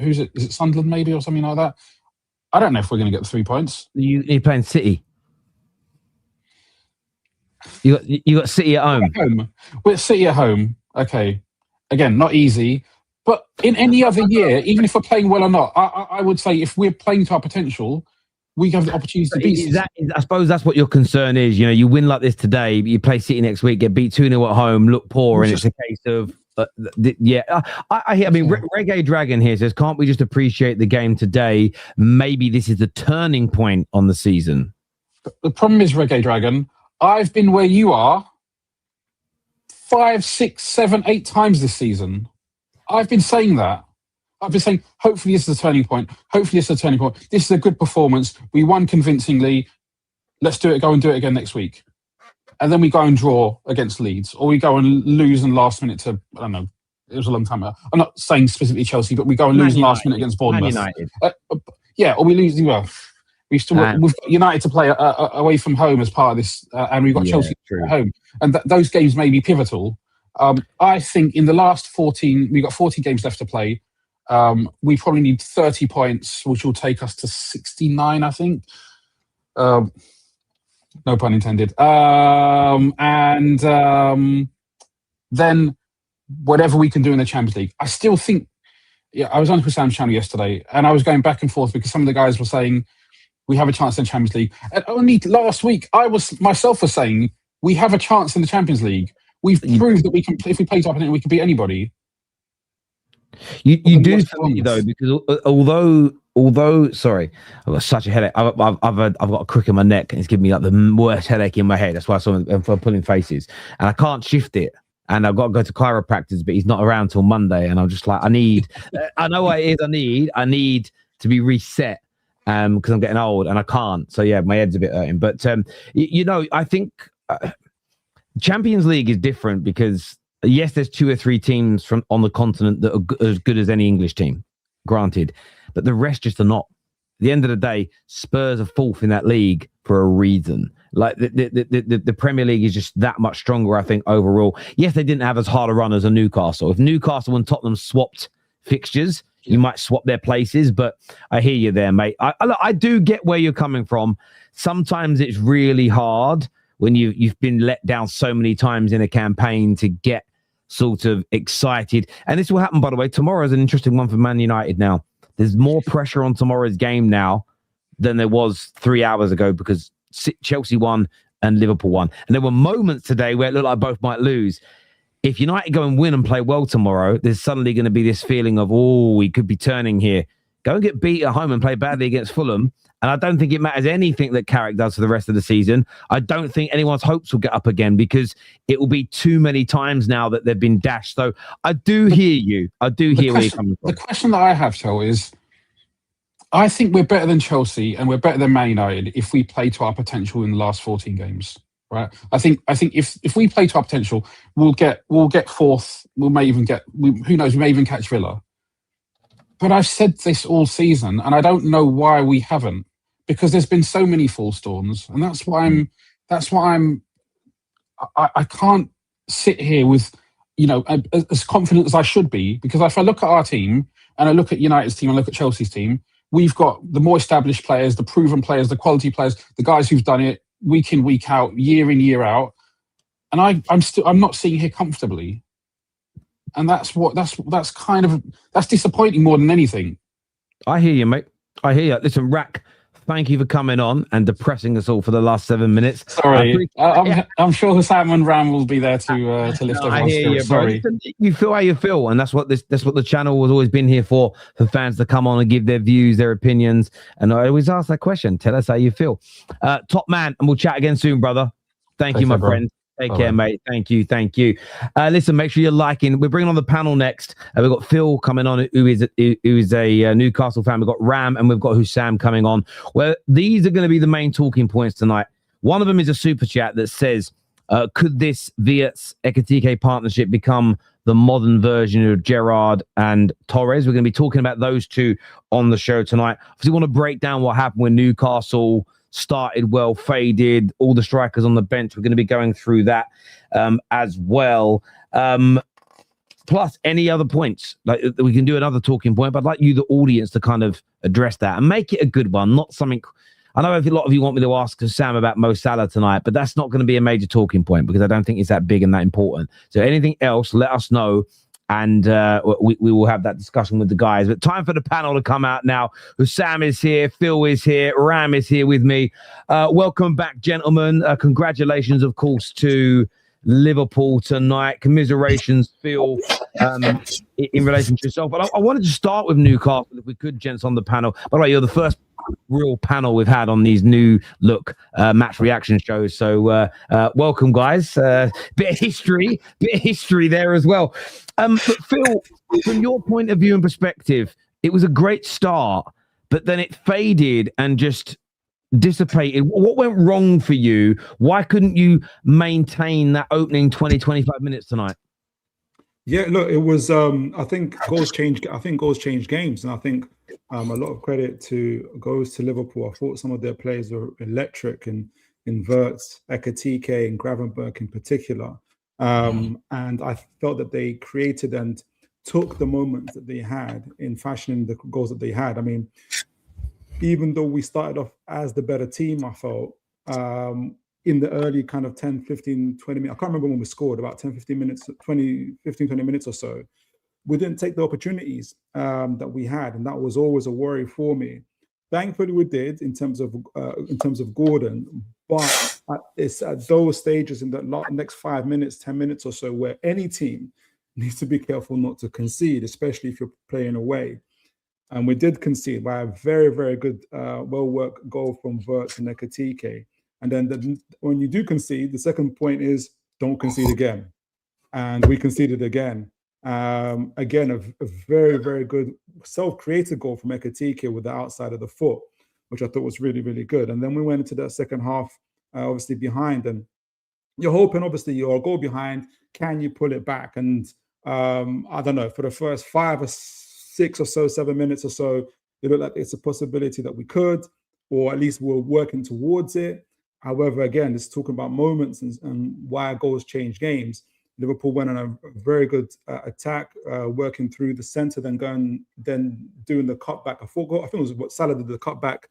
who's it? Is it Sunderland maybe or something like that? I don't know if we're going to get the 3 points. You're playing City. You got City at home. We're at City at home. Okay, again, not easy. But in any other year, even if we're playing well or not, I would say if we're playing to our potential, we have the opportunity to beat. I suppose that's what your concern is. You know, you win like this today, you play City next week, get beat 2-0 at home, look poor, and it's a case of I mean, Reggae Dragon here says, can't we just appreciate the game today? Maybe this is the turning point on the season. The problem is, Reggae Dragon, I've been where you are 5, 6, 7, 8 times this season. I've been saying that. I've been saying, hopefully this is a turning point. Hopefully this is a turning point. This is a good performance. We won convincingly. Let's do it. Go and do it again next week. And then we go and draw against Leeds, or we go and lose in last minute to, I don't know, it was a long time ago. I'm not saying specifically Chelsea, but we go and lose in last minute against Bournemouth. Or we lose. Well, we've got United to play away from home as part of this, and we've got Chelsea at home. And those games may be pivotal. I think in the last 14, we've got 40 games left to play. We probably need 30 points, which will take us to 69, I think. No pun intended. Then whatever we can do in the Champions League. I still think, I was on Husam's channel yesterday, and I was going back and forth because some of the guys were saying we have a chance in the Champions League. And only last week, I was myself was saying we have a chance in the Champions League. We've proved that we can, if we play top, we can beat anybody. You do something though, because although sorry, I've got such a headache. I've got a crick in my neck, and it's giving me like the worst headache in my head. That's why I'm pulling faces, and I can't shift it. And I've got to go to chiropractors, but he's not around till Monday. And I'm just like, I know what it is. I need to be reset because I'm getting old and I can't. So yeah, my head's a bit hurting. But I think Champions League is different because yes, there's 2 or 3 teams from on the continent that are as good as any English team, granted, but the rest just are not. At the end of the day, Spurs are 4th in that league for a reason. Like the Premier League is just that much stronger, I think, overall. Yes, they didn't have as hard a run as a Newcastle. If Newcastle and Tottenham swapped fixtures, you might swap their places. But I hear you there, mate. I do get where you're coming from. Sometimes it's really hard when you've been let down so many times in a campaign to get sort of excited. And this will happen, by the way. Tomorrow's an interesting one for Man United now. There's more pressure on tomorrow's game now than there was 3 hours ago because Chelsea won and Liverpool won. And there were moments today where it looked like both might lose. If United go and win and play well tomorrow, there's suddenly going to be this feeling of, we could be turning here. Go and get beat at home and play badly against Fulham. And I don't think it matters anything that Carrick does for the rest of the season. I don't think anyone's hopes will get up again because it will be too many times now that they've been dashed. So I do hear you. I do hear where you're coming from. The question that I have, Joe, is I think we're better than Chelsea and we're better than Man United if we play to our potential in the last 14 games. Right? I think if we play to our potential, we'll get fourth. Who knows? We may even catch Villa. But I've said this all season, and I don't know why we haven't, because there's been so many false dawns, and that's why I can't sit here with, as confident as I should be, because if I look at our team and I look at United's team and look at Chelsea's team, we've got the more established players, the proven players, the quality players, the guys who've done it week in, week out, year in, year out, and I'm not sitting here comfortably. And that's disappointing more than anything. I hear you, mate. I hear you. Listen, Rack, thank you for coming on and depressing us all for the last 7 minutes. Sorry, I'm sure Husam and Ram will be there to lift everyone's spirits. Sorry, you feel how you feel, and that's what the channel has always been here for fans to come on and give their views, their opinions. And I always ask that question: tell us how you feel. Top man, and we'll chat again soon, brother. Thank you, my friend. Take care, mate. Thank you. Listen, make sure you're liking. We're bringing on the panel next. We've got Phil coming on, who is a Newcastle fan. We've got Ram and we've got Husam coming on. Well, these are going to be the main talking points tonight. One of them is a super chat that says, could this Wirtz Ekitke partnership become the modern version of Gerrard and Torres? We're going to be talking about those two on the show tonight. If you want to break down what happened with Newcastle, started well, faded, all the strikers on the bench. We're going to be going through that as well. Plus any other points. Like, we can do another talking point, but I'd like you, the audience, to kind of address that and make it a good one, not something... I know a lot of you want me to ask Sam about Mo Salah tonight, but that's not going to be a major talking point because I don't think it's that big and that important. So anything else, let us know. And we will have that discussion with the guys. But time for the panel to come out now. Sam is here, Phil is here, Ram is here with me. Welcome back, gentlemen. Congratulations, of course, to Liverpool tonight. Commiserations, Phil, in relation to yourself. But I wanted to start with Newcastle, if we could, gents, on the panel. By the way, you're the first real panel we've had on these new look match reaction shows. So welcome, guys. Bit of history there as well. But Phil, from your point of view and perspective, it was a great start, but then it faded and just dissipated. What went wrong for you? Why couldn't you maintain that opening 20-25 minutes tonight? Yeah, look, it was I think goals change games, and I think a lot of credit goes to Liverpool. I thought some of their players were electric in Wirtz, Ekitike, and Gravenberch in particular. And I felt that they created and took the moments that they had in fashioning the goals that they had. I mean, even though we started off as the better team, I felt in the early kind of 10, 15, 20 minutes, I can't remember when we scored, about 10, 15 minutes, 20 minutes or so, we didn't take the opportunities that we had. And that was always a worry for me. Thankfully, we did in terms of Gordon, but it's at those stages in the next 5 minutes, 10 minutes or so, where any team needs to be careful not to concede, especially if you're playing away. And we did concede by a very, very good, well-worked goal from Wirtz and Ekitike. And then when you do concede, the second point is don't concede again. And we conceded again. Again, a very, very good self-created goal from Ekitike with the outside of the foot, which I thought was really, really good. And then we went into that second half, obviously behind, and you're hoping, obviously, you're a goal behind. Can you pull it back? And I don't know, for the first 5 or 6 or so, 7 minutes or so, it looked like it's a possibility that we could, or at least we're working towards it. However, again, it's talking about moments and why goals change games. Liverpool went on a very good attack, working through the centre, then doing the cutback. I think it was what Salah did, the cutback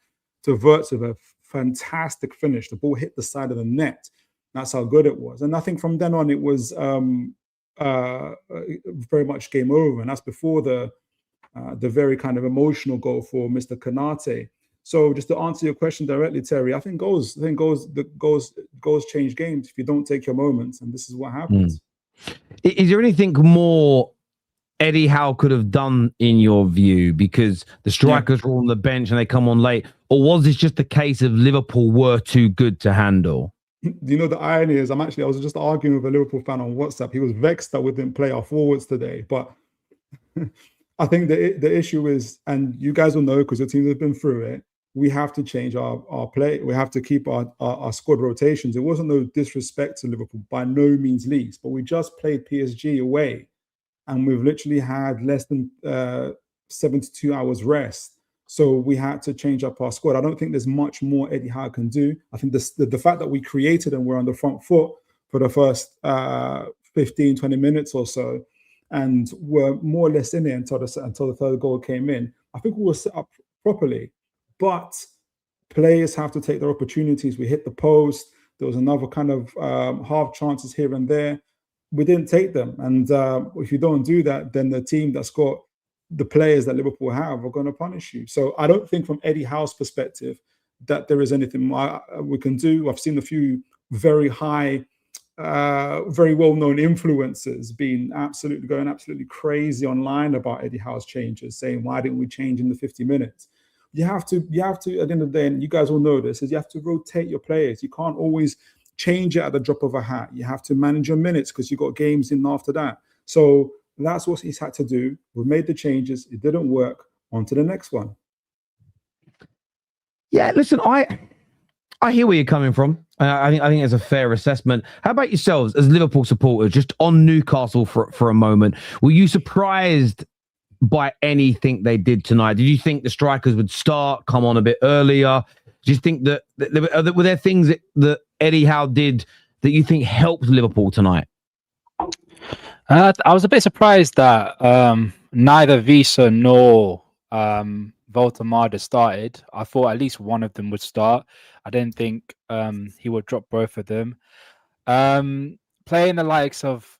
to Wirtz with a fantastic finish. The ball hit the side of the net. That's how good it was. And I think from then on, it was very much game over. And that's before the very kind of emotional goal for Mr. Konate. So just to answer your question directly, Terry, I think goals change games if you don't take your moments, and this is what happens. Is there anything more Eddie Howe could have done in your view, because the strikers were on the bench and they come on late, or was this just a case of Liverpool were too good to handle? You know, the irony is I was just arguing with a Liverpool fan on WhatsApp. He was vexed that we didn't play our forwards today, but I think the issue is, and you guys will know because the teams have been through it, we have to change our play. We have to keep our squad rotations. It wasn't no disrespect to Liverpool, by no means least, but we just played PSG away and we've literally had less than 72 hours rest. So we had to change up our squad. I don't think there's much more Eddie Howe can do. I think the fact that we created and we're on the front foot for the first 15, 20 minutes or so, and were more or less in it until the third goal came in, I think we were set up properly. But players have to take their opportunities. We hit the post. There was another kind of half chances here and there. We didn't take them. And if you don't do that, then the team that's got the players that Liverpool have are going to punish you. So I don't think from Eddie Howe's perspective that there is anything we can do. I've seen a few very high, very well-known influencers going absolutely crazy online about Eddie Howe's changes, saying, why didn't we change in the 50 minutes? You have to, at the end of the day, and you guys will know this, is you have to rotate your players. You can't always change it at the drop of a hat. You have to manage your minutes because you've got games in after that. So that's what he's had to do. We've made the changes. It didn't work. On to the next one. Yeah, listen, I hear where you're coming from. I think it's a fair assessment. How about yourselves as Liverpool supporters, just on Newcastle for a moment? Were you surprised by anything they did tonight? Did you think the strikers would come on a bit earlier? Do you think that were there things that Eddie Howe did that you think helped Liverpool tonight? I was a bit surprised that neither Wissa nor Woltemade started. I thought at least one of them would start. I didn't think he would drop both of them. Playing the likes of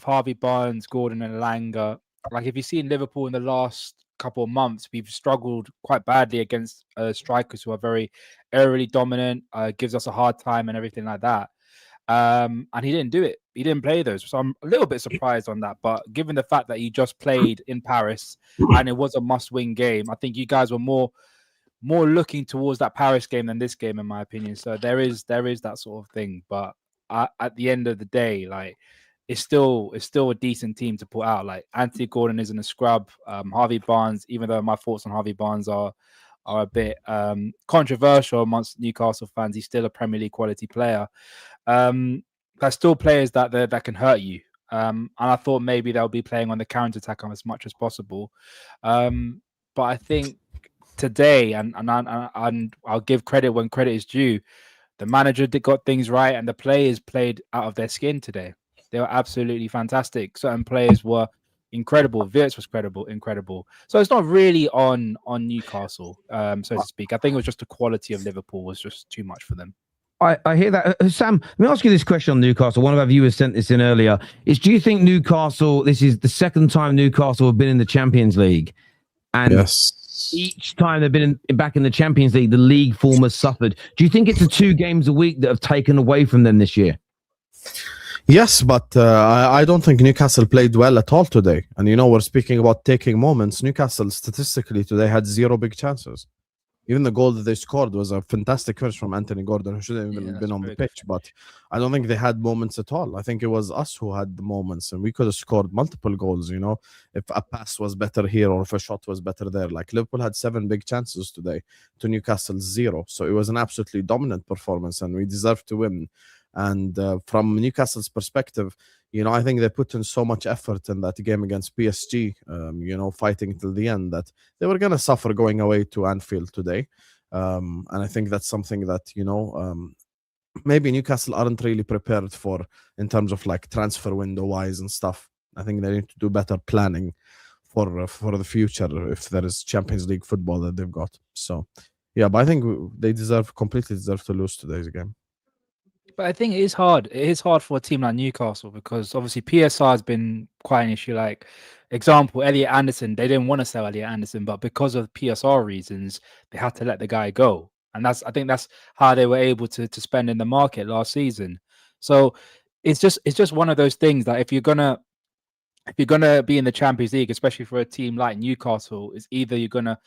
Harvey Barnes, Gordon, and Langer. Like if you've seen Liverpool in the last couple of months, we've struggled quite badly against strikers who are very aerially dominant, gives us a hard time and everything like that. And he didn't do it. He didn't play those. So I'm a little bit surprised on that. But given the fact that he just played in Paris and it was a must-win game, I think you guys were more looking towards that Paris game than this game, in my opinion. So there is that sort of thing. But at the end of the day, like it's still a decent team to put out. Like Anthony Gordon isn't a scrub. Harvey Barnes, even though my thoughts on Harvey Barnes are a bit controversial amongst Newcastle fans, he's still a Premier League quality player. There's still players that can hurt you. And I thought maybe they'll be playing on the counter-attack as much as possible. But I think today, and I'll give credit when credit is due, the manager got things right and the players played out of their skin today. They were absolutely fantastic. Certain players were incredible. Wirtz was incredible. So it's not really on Newcastle, so to speak. I think it was just the quality of Liverpool was just too much for them. I hear that. Sam, let me ask you this question on Newcastle. One of our viewers sent this in earlier. Do you think Newcastle, this is the second time Newcastle have been in the Champions League? And yes, each time they've been back in the Champions League, the league form has suffered. Do you think it's the 2 games a week that have taken away from them this year? Yes, but I don't think Newcastle played well at all today. And, we're speaking about taking moments. Newcastle statistically today had 0 big chances. Even the goal that they scored was a fantastic finish from Anthony Gordon, who shouldn't even have been on the pitch. But I don't think they had moments at all. I think it was us who had the moments, and we could have scored multiple goals, if a pass was better here or if a shot was better there. Like Liverpool had 7 big chances today to Newcastle's 0. So it was an absolutely dominant performance, and we deserved to win. And from Newcastle's perspective, I think they put in so much effort in that game against PSG, fighting till the end, that they were going to suffer going away to Anfield today. And I think that's something that, maybe Newcastle aren't really prepared for in terms of like transfer window wise and stuff. I think they need to do better planning for the future if there is Champions League football that they've got. So, yeah, but I think they completely deserve to lose today's game. But I think it is hard. It is hard for a team like Newcastle because obviously PSR has been quite an issue. Like, example, Elliot Anderson, they didn't want to sell Elliot Anderson, but because of PSR reasons, they had to let the guy go. And I think that's how they were able to spend in the market last season. So it's just one of those things that if you're gonna be in the Champions League, especially for a team like Newcastle, it's either you're gonna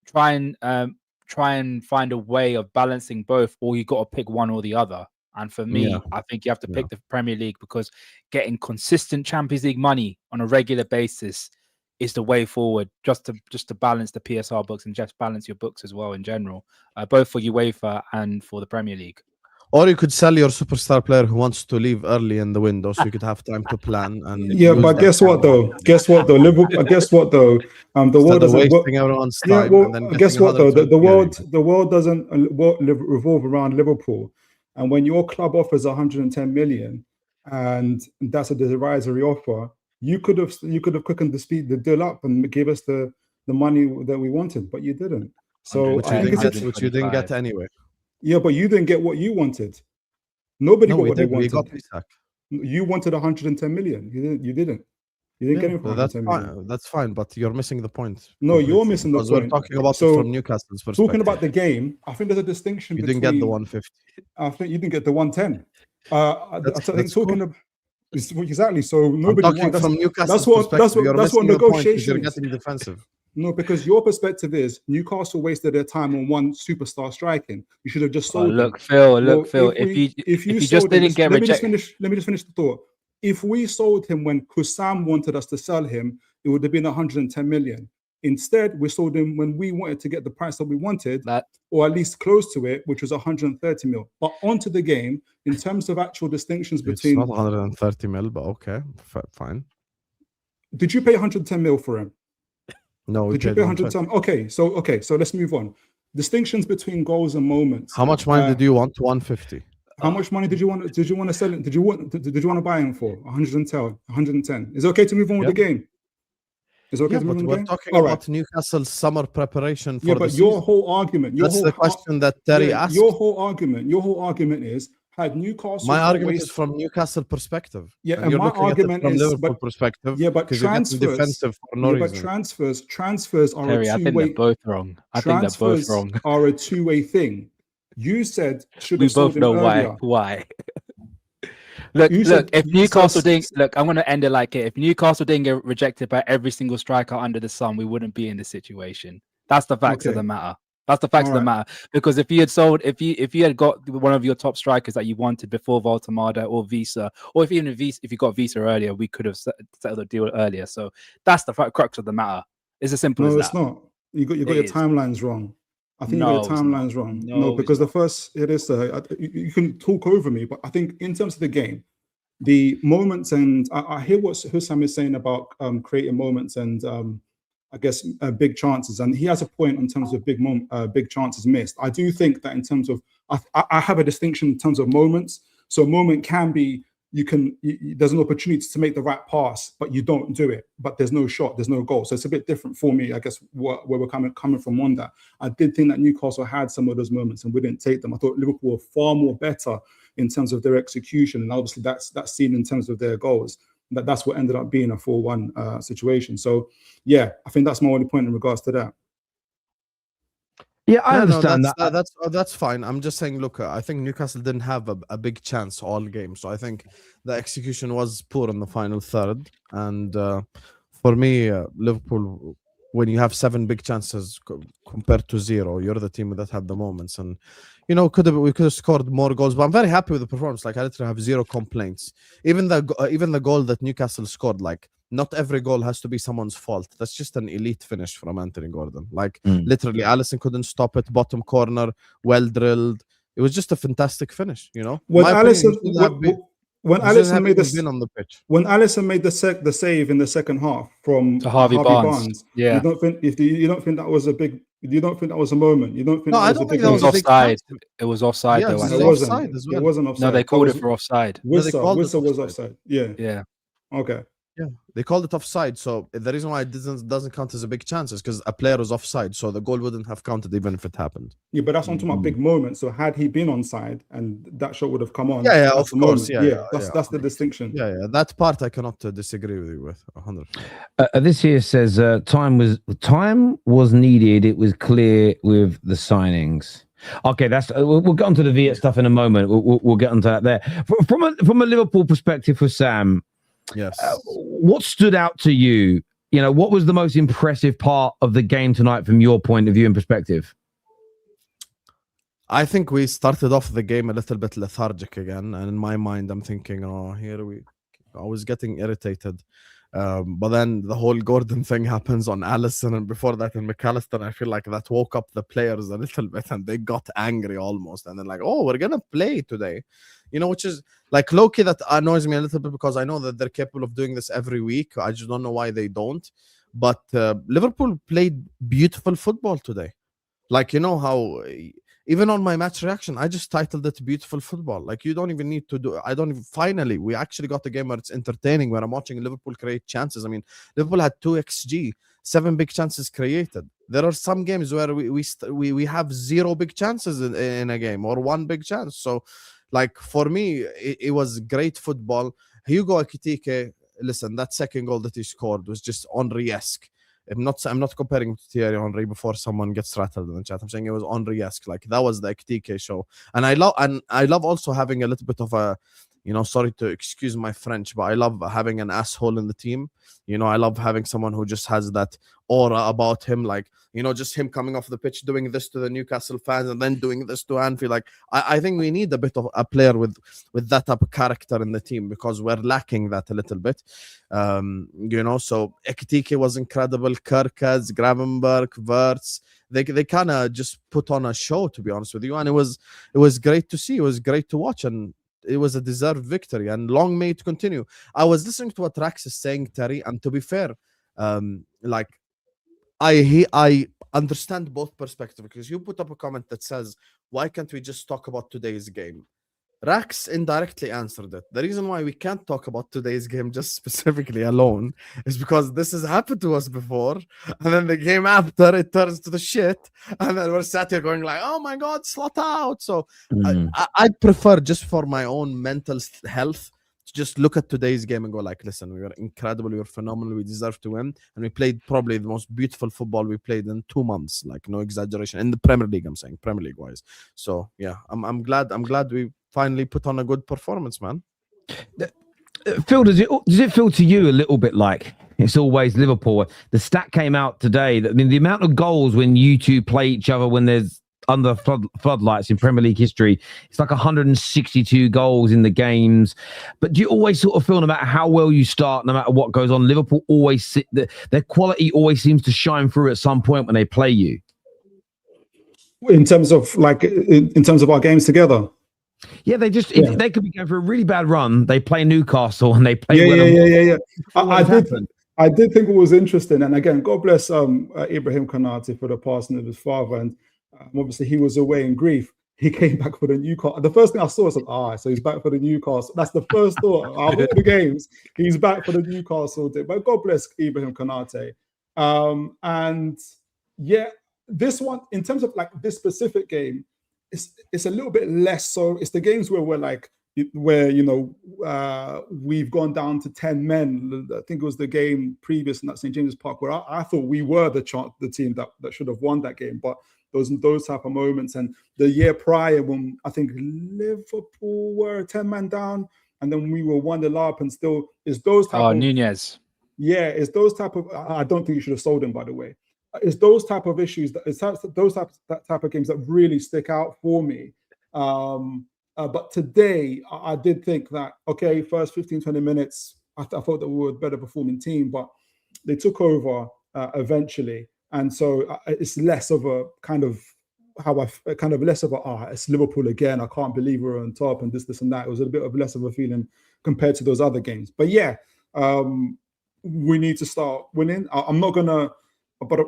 try and find a way of balancing both, or you got to pick one or the other. And for me, I think you have to pick the Premier League because getting consistent Champions League money on a regular basis is the way forward, just to balance the PSR books and just balance your books as well in general, both for UEFA and for the Premier League. Or you could sell your superstar player who wants to leave early in the window, so you could have time to plan. And yeah, but guess what though? Liverpool. Guess what though? The world doesn't wasting everyone's time. Yeah, well, and then guess what though? The getting world doesn't revolve around Liverpool. And when your club offers 110 million, and that's a derisory offer, you could have quickened the deal up and gave us the money that we wanted, but you didn't. So which you didn't get anyway. Yeah, but you didn't get what you wanted. Nobody got what they wanted. We got Isak. You wanted 110 million. You didn't get it for 110 million. That's fine, but you're missing the point. No, you're missing the point. We're talking about it from Newcastle's perspective. Talking about the game, I think there's a distinction. You didn't get the 150. I think you didn't get the 110. That's talking about exactly. So nobody wants. From Newcastle's that's what negotiations. You're getting defensive. No, because your perspective is Newcastle wasted their time on one superstar striking. You should have just sold. Phil. If you just didn't get rejected. Let me just finish the thought. If we sold him when Husam wanted us to sell him, it would have been 110 million. Instead, we sold him when we wanted to get the price that we wanted, or at least close to it, which was 130 mil. But onto the game, in terms of actual distinctions between. It's not 130 mil, but okay, fine. Did you pay 110 mil for him? No, did you pay 110? Okay, so let's move on. Distinctions between goals and moments. How much money did you want? 150. How much money did you want to sell it? Did you want to buy him for 110? Is it okay to move on with the game? Is it okay to move on with the game? We're talking about Newcastle's summer preparation for the season. Your whole argument. That's the question that Terry asked. Your whole argument is, had Newcastle. My argument is from Newcastle perspective. Yeah, and my argument from is Liverpool perspective. Yeah, but transfers. Defensive for no reason. But transfers are Terry, a two-way. I think they're both wrong. Transfers are a two-way thing. You said should have sold him earlier. We both know why. Look, if Newcastle didn't I'm going to end it like it. If Newcastle didn't get rejected by every single striker under the sun, we wouldn't be in this situation. That's the facts of the matter. That's the facts of the matter. Because if you had sold, if you had got one of your top strikers that you wanted before Woltemade or Wissa, or if you got Wissa earlier, we could have settled the deal earlier. So that's the crux of the matter. It's as simple as that. No, it's not. You got your timelines wrong. I think you got your timelines wrong. No, because the first it is. You can talk over me, but I think in terms of the game, the moments, and I hear what Husam is saying about creating moments and I guess big chances, and he has a point in terms of big chances missed. I do think that in terms of I have a distinction in terms of moments. So a moment can be there's an opportunity to make the right pass, but you don't do it. But there's no shot, there's no goal. So it's a bit different for me, I guess, where we're coming from on that. I did think that Newcastle had some of those moments and we didn't take them. I thought Liverpool were far more better in terms of their execution, and obviously that's seen in terms of their goals. That's what ended up being a 4-1 situation. So yeah, I think that's my only point in regards to that. Yeah, I understand that. That's fine. I'm just saying, look, I think Newcastle didn't have a big chance all game. So I think the execution was poor in the final third. And for me, Liverpool, when you have 7 big chances compared to 0, you're the team that had the moments. And, we could have scored more goals. But I'm very happy with the performance. Like, I literally have 0 complaints. Even the goal that Newcastle scored, like, not every goal has to be someone's fault. That's just an elite finish from Anthony Gordon. Like, literally, Alisson couldn't stop it. Bottom corner, well drilled. It was just a fantastic finish, When Alisson made when Alisson made the save in the second half from Harvey Barnes. Yeah. You don't think that was a big? You don't think that was a moment? You don't think that was offside? It was offside. Yeah, though. It wasn't. It wasn't offside. No, they called it for offside. Wissa was offside. Yeah. Okay. Yeah, they called it offside. So the reason why it doesn't count as a big chance is because a player was offside, so the goal wouldn't have counted even if it happened. Yeah, but that's on talking about big moments. So had he been onside and that shot would have come on, of course, that's the distinction. Yeah, that part I cannot disagree with you with 100%. This here says time was needed. It was clear with the signings. Okay, we'll get onto the Viet stuff in a moment. We'll get onto that there. From a Liverpool perspective for Sam. Yes. What stood out to you? What was the most impressive part of the game tonight from your point of view and perspective? I think we started off the game a little bit lethargic again. And in my mind, I'm thinking, I was getting irritated. But then the whole Gordon thing happens on Allison, and before that in McAllister. I feel like that woke up the players a little bit, and they got angry almost. And then like, oh, we're gonna play today, which is like low-key that annoys me a little bit, because I know that they're capable of doing this every week. I just don't know why they don't. But Liverpool played beautiful football today. Like, how even on my match reaction, I just titled it beautiful football. Like, you don't even need to do, finally, we actually got a game where it's entertaining, where I'm watching Liverpool create chances. I mean, Liverpool had 2 XG, 7 big chances created. There are some games where we have 0 big chances in a game, or 1 big chance. So, like, for me, it was great football. Hugo Ekitike, listen, that second goal that he scored was just Henry-esque. I'm not comparing to Thierry Henry before someone gets rattled in the chat. I'm saying it was Henry-esque. Like, that was the Ekitike show. And I love also having a little bit of a, sorry to excuse my French, but I love having an asshole in the team. I love having someone who just has that aura about him, like, just him coming off the pitch, doing this to the Newcastle fans and then doing this to Anfield. Like, I think we need a bit of a player with that type of character in the team, because we're lacking that a little bit. So Ekitike was incredible. Kerkez, Gravenberg, Wirtz, they kind of just put on a show, to be honest with you. And it was great to see. It was great to watch. And it was a deserved victory, and long may it continue. I was listening to what Rax is saying, Terry, and to be fair, like, I understand both perspectives, because you put up a comment that says, why can't we just talk about today's game? Rax indirectly answered it. The reason why we can't talk about today's game just specifically alone is because this has happened to us before, and then the game after it turns to the shit, and then we're sat here going like, oh my God, slot out. So I'd prefer, just for my own mental health, to just look at today's game and go like, listen, we were incredible, we were phenomenal, we deserve to win, and we played probably the most beautiful football we played in 2 months, like, no exaggeration, in the Premier League. I'm saying Premier League wise. So yeah, I'm glad we finally put on a good performance, man. Phil, does it feel to you a little bit like it's always Liverpool? The stat came out today that, I mean, the amount of goals when you two play each other when there's under floodlights in Premier League history, it's like 162 goals in the games. But do you always sort of feel, no matter how well you start, no matter what goes on, Liverpool always their quality always seems to shine through at some point when they play you? In terms of our games together. Yeah, they could be going for a really bad run. They play Newcastle and they play. Yeah. I did think it was interesting, and again, God bless Ibrahim Konate for the passing of his father, and obviously he was away in grief. He came back for the Newcastle. The first thing I saw was so he's back for the Newcastle. That's the first thought. Out of all the games, he's back for the Newcastle day. But God bless Ibrahim Konate. And yeah, this one, in terms of like this specific game, it's a little bit less so. It's the games where we've gone down to 10 men. I think it was the game previous in that St. James's Park, where I thought we were the team that should have won that game. But those type of moments, and the year prior when I think Liverpool were 10 man down, and then we were 1-0 up, and still is those type of Nunez. Yeah, it's those type of. I don't think you should have sold him, by the way. It's those type of issues, that type of games that really stick out for me. But today, I did think that, okay, first 15, 20 minutes, I thought that we were a better performing team, but they took over eventually. And so it's less of a kind of it's Liverpool again. I can't believe we're on top and this and that. It was a bit of less of a feeling compared to those other games. But yeah, we need to start winning. I'm not going to... But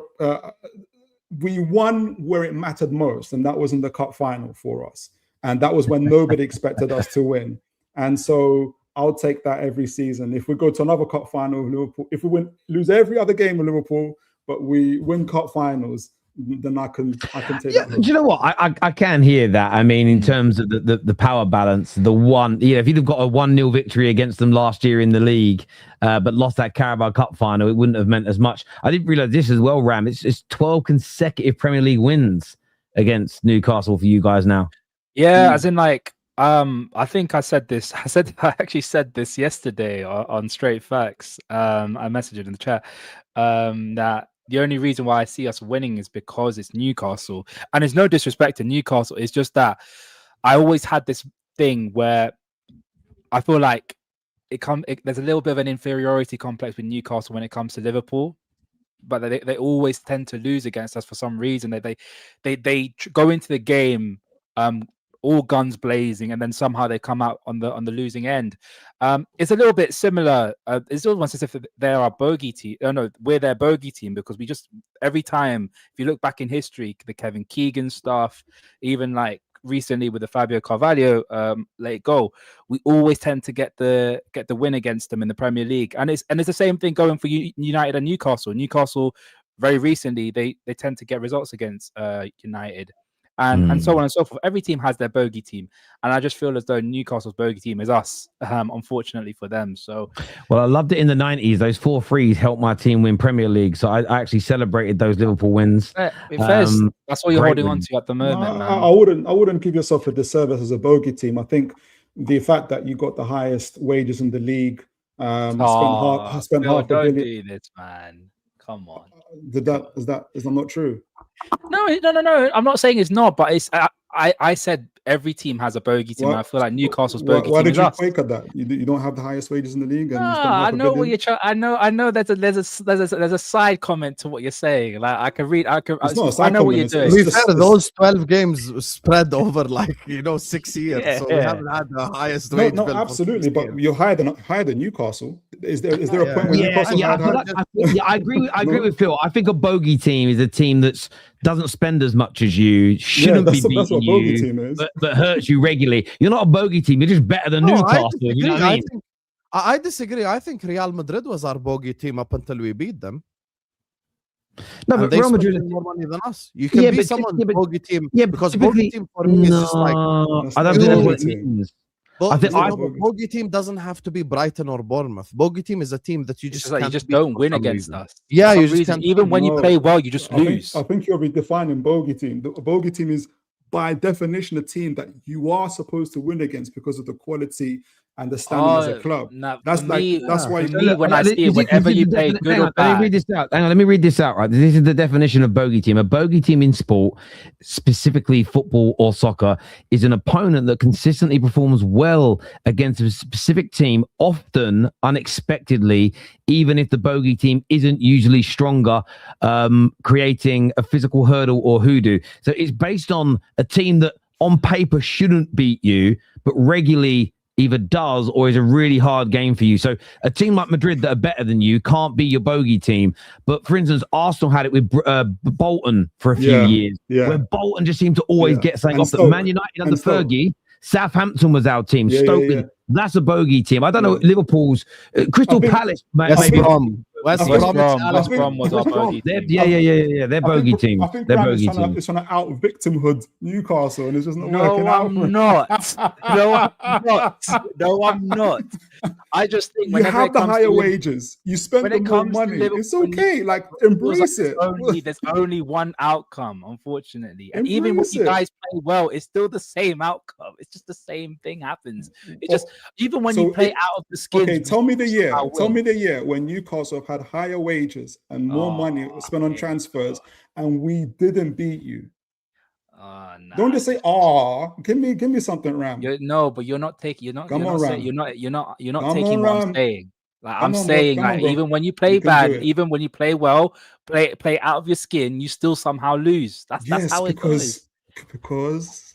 we won where it mattered most, and that was in the cup final for us. And that was when nobody expected us to win. And so I'll take that every season. If we go to another cup final with Liverpool, if we lose every other game with Liverpool, but we win cup finals, then I can take that. Do you know what? I can hear that. I mean, in terms of the power balance, the one, if you'd have got a 1-0 victory against them last year in the league, but lost that Carabao Cup final, it wouldn't have meant as much. I didn't realize this as well, Ram. It's 12 consecutive Premier League wins against Newcastle for you guys now. Yeah, as in like, I think I actually said this yesterday on Straight Facts. I messaged it in the chat that the only reason why I see us winning is because it's Newcastle. And there's no disrespect to Newcastle. It's just that I always had this thing where I feel like there's a little bit of an inferiority complex with Newcastle when it comes to Liverpool, but they always tend to lose against us for some reason. They go into the game all guns blazing, and then somehow they come out on the losing end. It's a little bit similar. It's almost as if they're our bogey team. No, we're their bogey team, because we just, every time, if you look back in history, the Kevin Keegan stuff, even like recently with the Fabio Carvalho late goal, we always tend to get the win against them in the Premier League, and it's the same thing going for United and Newcastle. Newcastle very recently they tend to get results against United. And so on and so forth. Every team has their bogey team, and I just feel as though Newcastle's bogey team is us, unfortunately for them. So, well, I loved it in the 90s. Those 4-3s helped my team win Premier League, so I actually celebrated those Liverpool wins. That's what you're holding on to at the moment. No, I wouldn't give yourself a disservice as a bogey team. I think the fact that you got the highest wages in the league, spent half a billion. Don't do this, man. Come on. Is that not true? No. I'm not saying it's not, but it's I said every team has a bogey team. I feel like Newcastle's bogey team. Why did is you us. quake at that? You don't have the highest wages in the league. And I know what you're trying. I know. There's a side comment to what you're saying. Like I can read. It's not a side I know comment, what you're doing. We've had those 12 games spread over 6 years, so we haven't had the highest wage. No, absolutely. But you're higher than Newcastle. Is there a point where Newcastle I agree with Phil. I think a bogey team is a team that doesn't spend as much as you, shouldn't be beating you, but hurts you regularly. You're not a bogey team. You're just better than Newcastle. You know what I mean? I disagree. I think Real Madrid was our bogey team up until we beat them. No, but Real Madrid more money than us. You can be someone's bogey team, because bogey team for me is just like I don't know what it means. I think bogey team doesn't have to be Brighton or Bournemouth. Bogey team is a team that you just don't win against us. Yeah, you just can't. Even when you play well, you just lose. I think you're redefining bogey team. A bogey team is, by definition, a team that you are supposed to win against because of the quality and the standing as a club. That's why when I see it, whenever you play good or bad. Let me read this out. Hang on, let me read this out. Right, this is the definition of bogey team. A bogey team in sport, specifically football or soccer, is an opponent that consistently performs well against a specific team, often unexpectedly, even if the bogey team isn't usually stronger, creating a physical hurdle or hoodoo. So it's based on a team that on paper shouldn't beat you, but regularly either does or is a really hard game for you. So a team like Madrid that are better than you can't be your bogey team. But for instance, Arsenal had it with Bolton for a few years, where Bolton just seemed to always get something off. Man United under Fergie, Southampton was our team. Stoke, that's a bogey team. I don't know. Liverpool's Crystal Palace. West Brom was our bogey team. Yeah. They're bogey team. They're bogey team. It's trying to out victimhood Newcastle, and it's just not working out. No, I'm not. I just think you have the higher wages. You spend the more money. It's okay. Like, embrace it. There's only one outcome, unfortunately. And even when you guys play well, it's still the same outcome. It's just the same thing happens. It's just, even when you play out of the skin. Okay, tell me the year. Tell me the year when Newcastle have had higher wages and more money spent on transfers, and we didn't beat you. Don't just say, give me something, Ram. But you're not taking. You're not taking what I'm saying. Like, I'm saying, even when you play bad, even when you play well, play out of your skin, you still somehow lose. That's how it goes. Because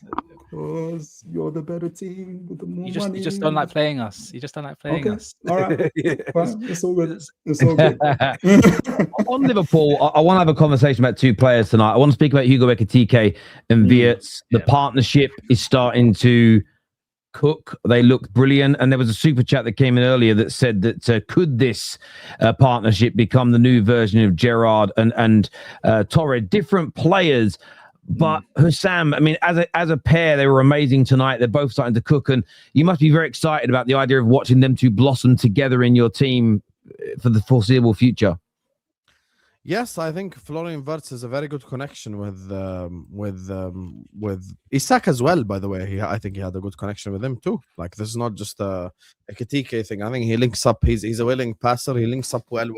you're the better team with the more money. You just don't like playing us. You just don't like playing us. All right. It's all good. It's all good. On Liverpool, I want to have a conversation about two players tonight. I want to speak about Hugo Ekitike and Wirtz. The partnership is starting to cook. They look brilliant. And there was a super chat that came in earlier that said that could this partnership become the new version of Gerrard and Torre? Different players. But Husam, I mean, as a pair, they were amazing tonight. They're both starting to cook, and you must be very excited about the idea of watching them two blossom together in your team for the foreseeable future. Yes, I think Florian Wirtz has a very good connection with Isak as well. By the way, I think he had a good connection with him too. Like, this is not just a Ekitike thing. I think he links up. He's a willing passer. He links up well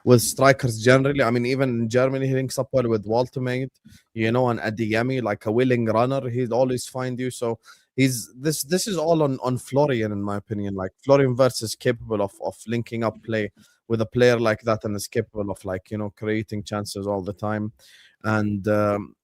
with strikers generally. I mean, even in Germany, he links up well with Woltemade, and Adeyemi, like a willing runner. He'd always find you. So This is all on Florian, in my opinion. Like Florian Wirtz is capable of linking up play with a player like that, and is capable of, like, you know, creating chances all the time. And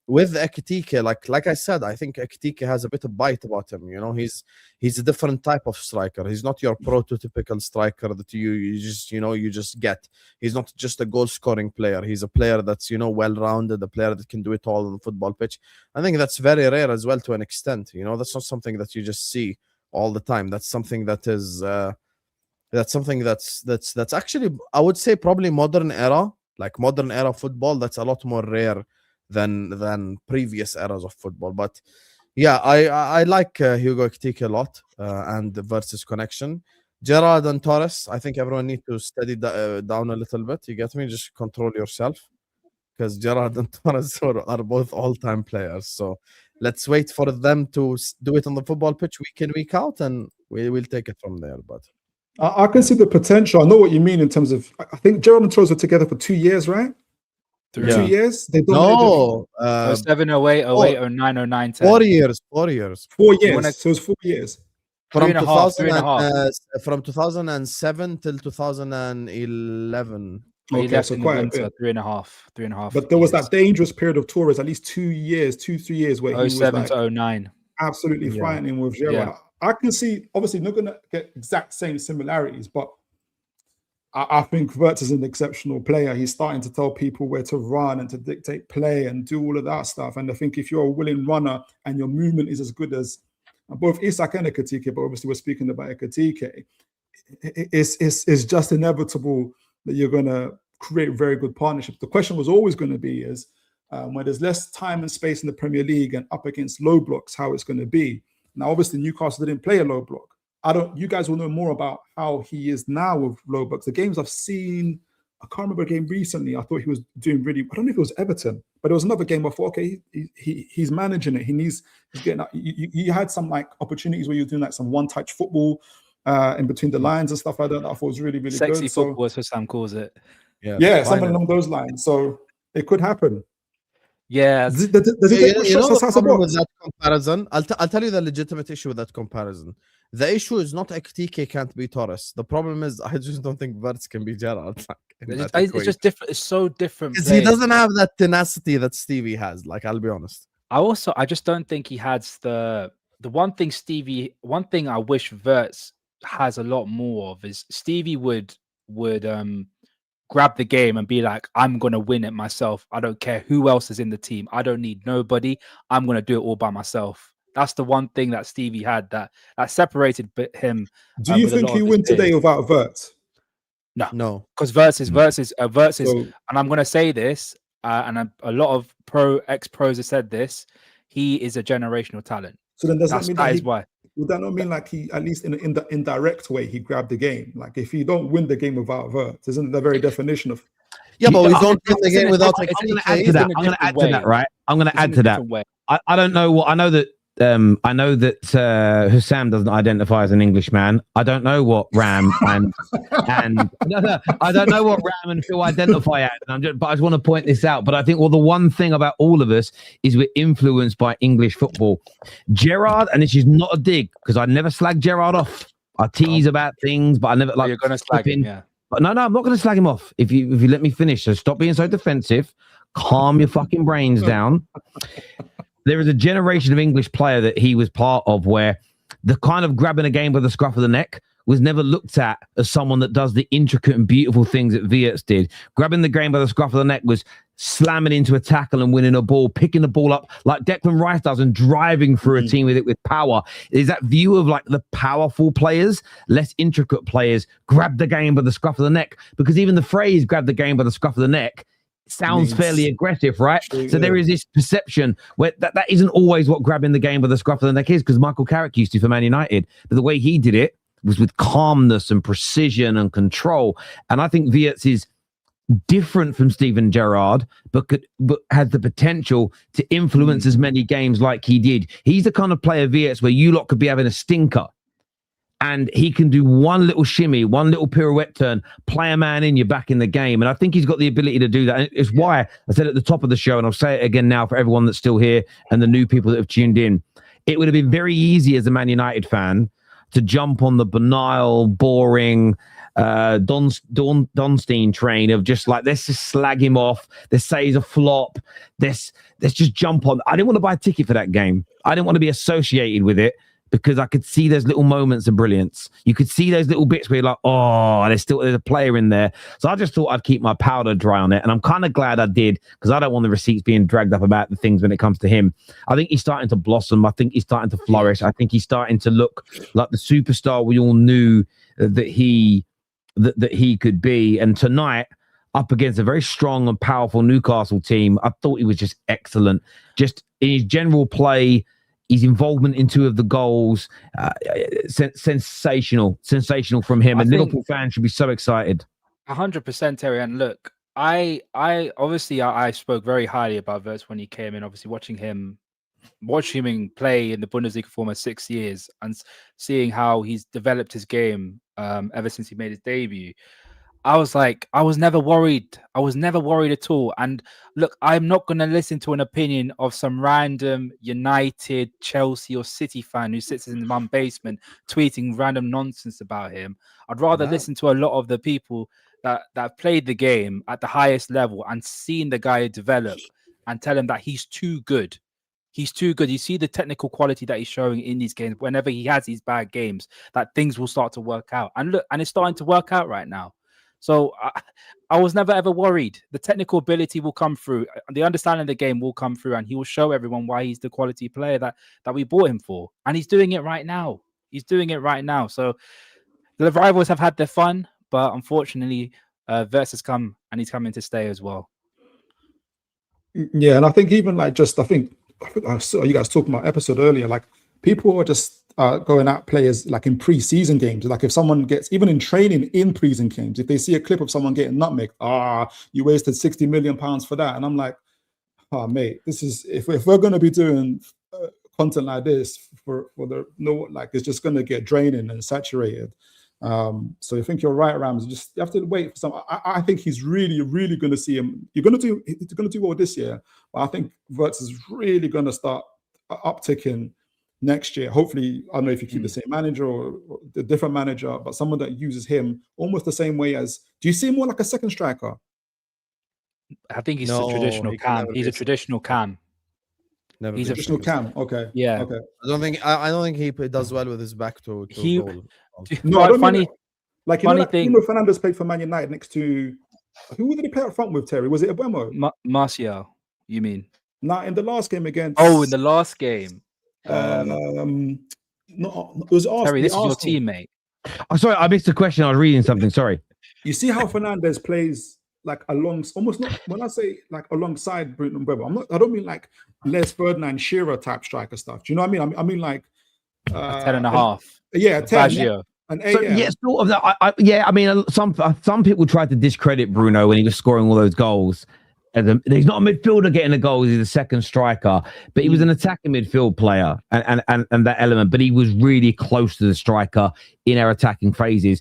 with Ekitike, like I said, I think Ekitike has a bit of bite about him. You know, he's a different type of striker. He's not your prototypical striker that you just get. He's not just a goal scoring player. He's a player that's, you know, well rounded, a player that can do it all on the football pitch. I think that's very rare as well, to an extent. You know, that's not something that you just see all the time. That's something that is that's actually, I would say, probably modern era football. That's a lot more rare than previous eras of football. But yeah, I like Hugo Ekitike a lot, and the Versus connection. Gerrard and Torres, I think everyone needs to steady down a little bit. You get me? Just control yourself, because Gerrard and Torres are both all-time players. So let's wait for them to do it on the football pitch week in, week out, and we'll take it from there. But I can see the potential. I know what you mean in terms of, I think Gerrard and Torres were together for 2 years, right? 2 years? They no, 07, 08, 08, 09, 09, 10. 4 years. 4 years. 4 years. So it's 4 years. From 3.5. From 2007 till 2011. Okay, so quite a bit. 3.5. But there was that dangerous period of Torres, at least 2 years, 3 years, where he was 07 like to 09. absolutely frightening with Gerrard. Yeah. I can see, obviously, not going to get exact same similarities, but I think Wirtz is an exceptional player. He's starting to tell people where to run and to dictate play and do all of that stuff. And I think if you're a willing runner and your movement is as good as both Isak and Ekitike, but obviously we're speaking about Ekitike, it's just inevitable that you're going to create very good partnerships. The question was always going to be is when there's less time and space in the Premier League and up against low blocks, how it's going to be. Now, obviously, Newcastle didn't play a low block. You guys will know more about how he is now with low blocks. The games I've seen, I can't remember a game recently. I thought he was doing really, I don't know if it was Everton, but it was another game I thought, okay, he's managing it. He's getting up. You had some like opportunities where you're doing like some one-touch football in between the lines and stuff like that. I thought was really, really Sexy good. football, as Husam calls it. Yeah, something along those lines. So it could happen. Yeah. Does he take shots outside the box? With that comparison, I'll tell you the legitimate issue with that comparison. The issue is not Ekitike can't be Torres. The problem is I just don't think Wirtz can be Gerrard. It's just different. It's so different. Because he doesn't have that tenacity that Stevie has. Like, I'll be honest. I just don't think he has the one thing one thing I wish Wirtz has a lot more of is Stevie would grab the game and be like, I'm going to win it myself. I don't care who else is in the team. I don't need nobody. I'm going to do it all by myself. That's the one thing that Stevie had that separated him. Do you think he win today without Wirtz? No. Because Wirtz is, and I'm going to say this, and a lot of ex-pros have said this, he is a generational talent. So then does that mean that why? Would that not mean like he, at least in the indirect way, he grabbed the game? Like if you don't win the game without Wirtz, isn't the very definition of... Yeah, but we don't win the game without... I'm going to add to that. I'm going to add to that, right? I'm going to add to that. I don't know what... I know that Husam doesn't identify as an Englishman. I don't know what Ram and I don't know what Ram and Phil identify as. But I just want to point this out. But I think, well, the one thing about all of us is we're influenced by English football. Gerrard, and this is not a dig because I never slag Gerrard off. I tease about things, but I never like. You're going to slag him, yeah. But no, I'm not going to slag him off. If you let me finish, so stop being so defensive. Calm your fucking brains down. There is a generation of English player that he was part of where the kind of grabbing a game by the scruff of the neck was never looked at as someone that does the intricate and beautiful things that Wirtz did. Grabbing the game by the scruff of the neck was slamming into a tackle and winning a ball, picking the ball up like Declan Rice does and driving through a team with it with power. Is that view of like the powerful players, less intricate players, grab the game by the scruff of the neck? Because even the phrase grab the game by the scruff of the neck sounds fairly aggressive, right? So there is this perception where that isn't always what grabbing the game by the scruff of the neck is, because Michael Carrick used to for Man United. But the way he did it was with calmness and precision and control. And I think Wirtz is different from Steven Gerrard, but has the potential to influence as many games like he did. He's the kind of player, Wirtz, where you lot could be having a stinker and he can do one little shimmy, one little pirouette turn, play a man in, you're back in the game. And I think he's got the ability to do that. And it's why I said at the top of the show, and I'll say it again now for everyone that's still here and the new people that have tuned in, it would have been very easy as a Man United fan to jump on the banal, boring Donstein train of just like, let's just slag him off. Let's say he's a flop. Let's just jump on. I didn't want to buy a ticket for that game. I didn't want to be associated with it because I could see those little moments of brilliance. You could see those little bits where you're like, oh, there's a player in there. So I just thought I'd keep my powder dry on it. And I'm kind of glad I did, because I don't want the receipts being dragged up about the things when it comes to him. I think he's starting to blossom. I think he's starting to flourish. I think he's starting to look like the superstar we all knew that he could be. And tonight, up against a very strong and powerful Newcastle team, I thought he was just excellent. Just in his general play, his involvement in 2 of the goals, sensational from him. And Liverpool fans should be so excited. 100%, Terry. And look, I obviously I spoke very highly about Wirtz when he came in. Obviously, watching him play in the Bundesliga for almost 6 years and seeing how he's developed his game ever since he made his debut. I was never worried. I was never worried at all. And look, I'm not going to listen to an opinion of some random United, Chelsea, or City fan who sits in the mum basement tweeting random nonsense about him. I'd rather listen to a lot of the people that played the game at the highest level and seen the guy develop and tell him that he's too good. He's too good. You see the technical quality that he's showing in these games. Whenever he has these bad games, that things will start to work out. And look, and it's starting to work out right now. So I was never ever worried. The technical ability will come through. The understanding of the game will come through, and he will show everyone why he's the quality player that we bought him for. And he's doing it right now. So the rivals have had their fun, but unfortunately, Wirtz has come, and he's coming to stay as well. Yeah, and I think even like I think I saw you guys talking about episode earlier. Like people are just going at players like in pre-season games. Like if someone gets, even in training in pre-season games, if they see a clip of someone getting nutmeg, you wasted £60 million for that. And I'm like, mate, this is, if we're going to be doing content like this for the it's just going to get draining and saturated. So I think you're right, Rams. Just you have to wait for some. I think he's really, really going to see him. He's going to do well this year, but I think Wirtz is really going to start upticking next year. Hopefully, I don't know if you keep the same manager or the different manager, but someone that uses him almost the same way as. Do you see him more like a second striker? I think he's a traditional cam. He's a traditional cam. He's a traditional cam. Okay. Yeah. Okay. I don't think he does well with his back to goal. No, I don't funny. Mean, like you know, Fernandes played for Man United next to who did he play up front with? Terry, was it Abuemo? Martial, you mean? No, in the last game against. Oh, in the last game. No, it was Arsenal. Terry, this is your teammate. Oh, sorry, I missed the question. I was reading something. Sorry. You see how Fernandes plays like almost not when I say like alongside Bruno Mbeumo. I don't mean like Les Ferdinand Shearer type striker stuff. Do you know what I mean? I mean like 10.5. Yeah, 10. Baggio. Yeah, sort of that. I mean, some people tried to discredit Bruno when he was scoring all those goals. He's not a midfielder getting the goals; he's a second striker. But he was an attacking midfield player, and that element. But he was really close to the striker in our attacking phases.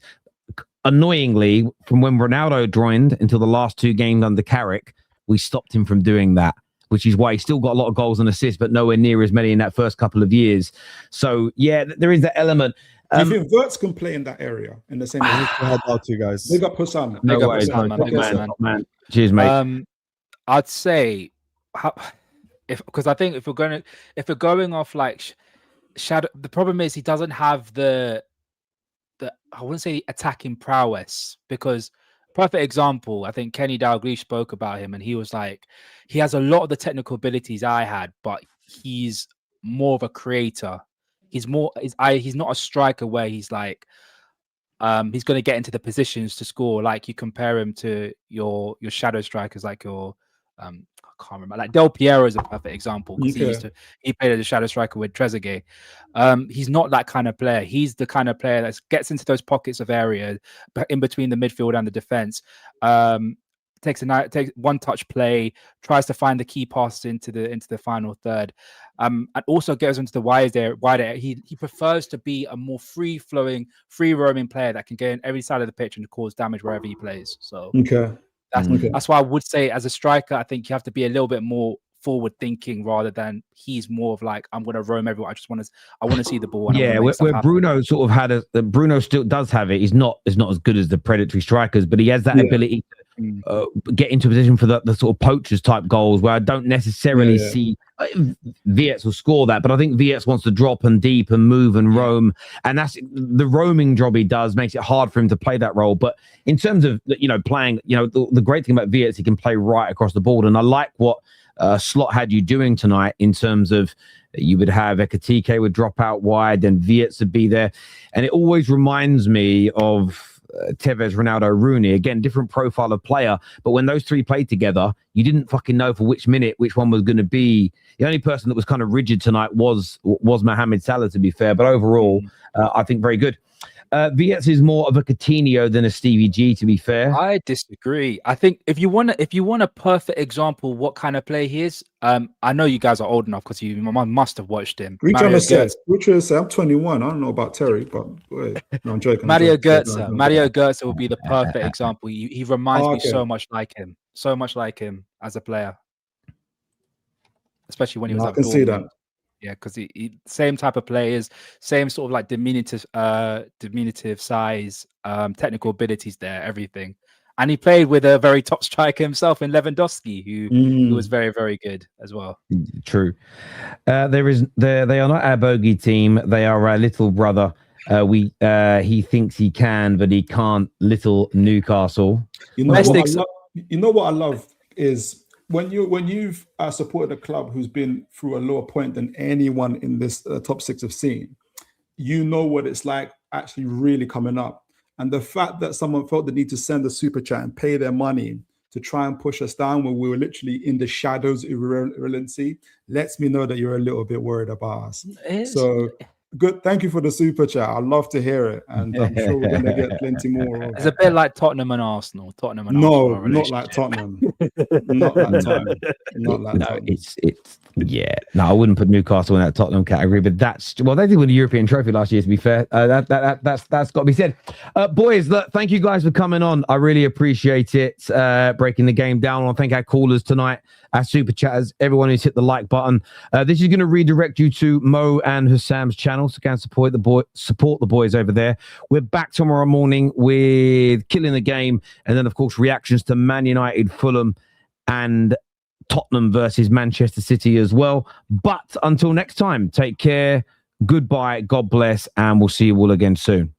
Annoyingly, from when Ronaldo joined until the last 2 games under Carrick, we stopped him from doing that, which is why he still got a lot of goals and assists, but nowhere near as many in that first couple of years. So yeah, there is that element. Do you think Wirtz can play in that area in the same way? Head out to you guys. Big up Husam. No worries, man. Cheers, mate. I'd say because I think if we're going off like shadow, the problem is he doesn't have the I wouldn't say attacking prowess, because perfect example, I think Kenny Dalglish spoke about him and he was like, he has a lot of the technical abilities I had, but he's more of a creator. He's not a striker where he's like he's going to get into the positions to score. Like you compare him to your shadow strikers, like your I can't remember. Like Del Piero is a perfect example because he played as a shadow striker with Trezeguet. He's not that kind of player. He's the kind of player that gets into those pockets of area in between the midfield and the defense. Takes one touch play, tries to find the key passes into the final third, and also goes into the wider. He prefers to be a more free flowing, free roaming player that can get in every side of the pitch and cause damage wherever he plays. So that's why I would say as a striker, I think you have to be a little bit more forward thinking rather than he's more of like, I'm going to roam everywhere. I want to see the ball. And Yeah, where Bruno sort of had Bruno still does have it. He's not as good as the predatory strikers, but he has that ability to get into a position for the sort of poachers type goals where I don't necessarily see Wirtz will score that, but I think Wirtz wants to drop and deep and move and roam, and that's the roaming job he does makes it hard for him to play that role. But in terms of playing, the great thing about Wirtz, he can play right across the board, and I like what Slot had you doing tonight in terms of you would have Ekitike would drop out wide, then Wirtz would be there, and it always reminds me of Tevez, Ronaldo, Rooney. Again, different profile of player, but when those three played together, you didn't fucking know for which minute which one was going to be. The only person that was kind of rigid tonight was Mohamed Salah, to be fair, but overall, I think very good. Wirtz is more of a Coutinho than a Stevie G, to be fair. I disagree. I think if you want a perfect example what kind of player he is, I know you guys are old enough because you must have watched him. I'm 21. I don't know about Terry, but wait, no, I'm joking. Mario Götze will be the perfect example. He reminds me so much like him as a player, especially when he was I can see that. Yeah, because he same type of players, same sort of like diminutive size, technical abilities there, everything. And he played with a very top striker himself in Lewandowski, who was very, very good as well. True. They are not our bogey team. They are our little brother. He thinks he can, but he can't. Little Newcastle. You know what I love is when you've supported a club who's been through a lower point than anyone in this top six have seen, you know what it's like actually really coming up. And the fact that someone felt the need to send a super chat and pay their money to try and push us down when we were literally in the shadows of irrelevancy lets me know that you're a little bit worried about us. So good. Thank you for the super chat. I'd love to hear it. And I'm sure we're going to get plenty more. It's a bit like Tottenham and Arsenal. No, not like Tottenham. Not like Tottenham. No, I wouldn't put Newcastle in that Tottenham category, but they did win the European trophy last year, to be fair. That's got to be said. Boys, look, thank you guys for coming on. I really appreciate it. Breaking the game down. I want to thank our callers tonight, our super chatters, everyone who's hit the like button. This is going to redirect you to Mo and Husam's channel, so can support the boys over there. We're back tomorrow morning with Killing the Game, and then of course reactions to Man United, Fulham, and Tottenham versus Manchester City as well. But until next time, take care, goodbye, God bless, and we'll see you all again soon.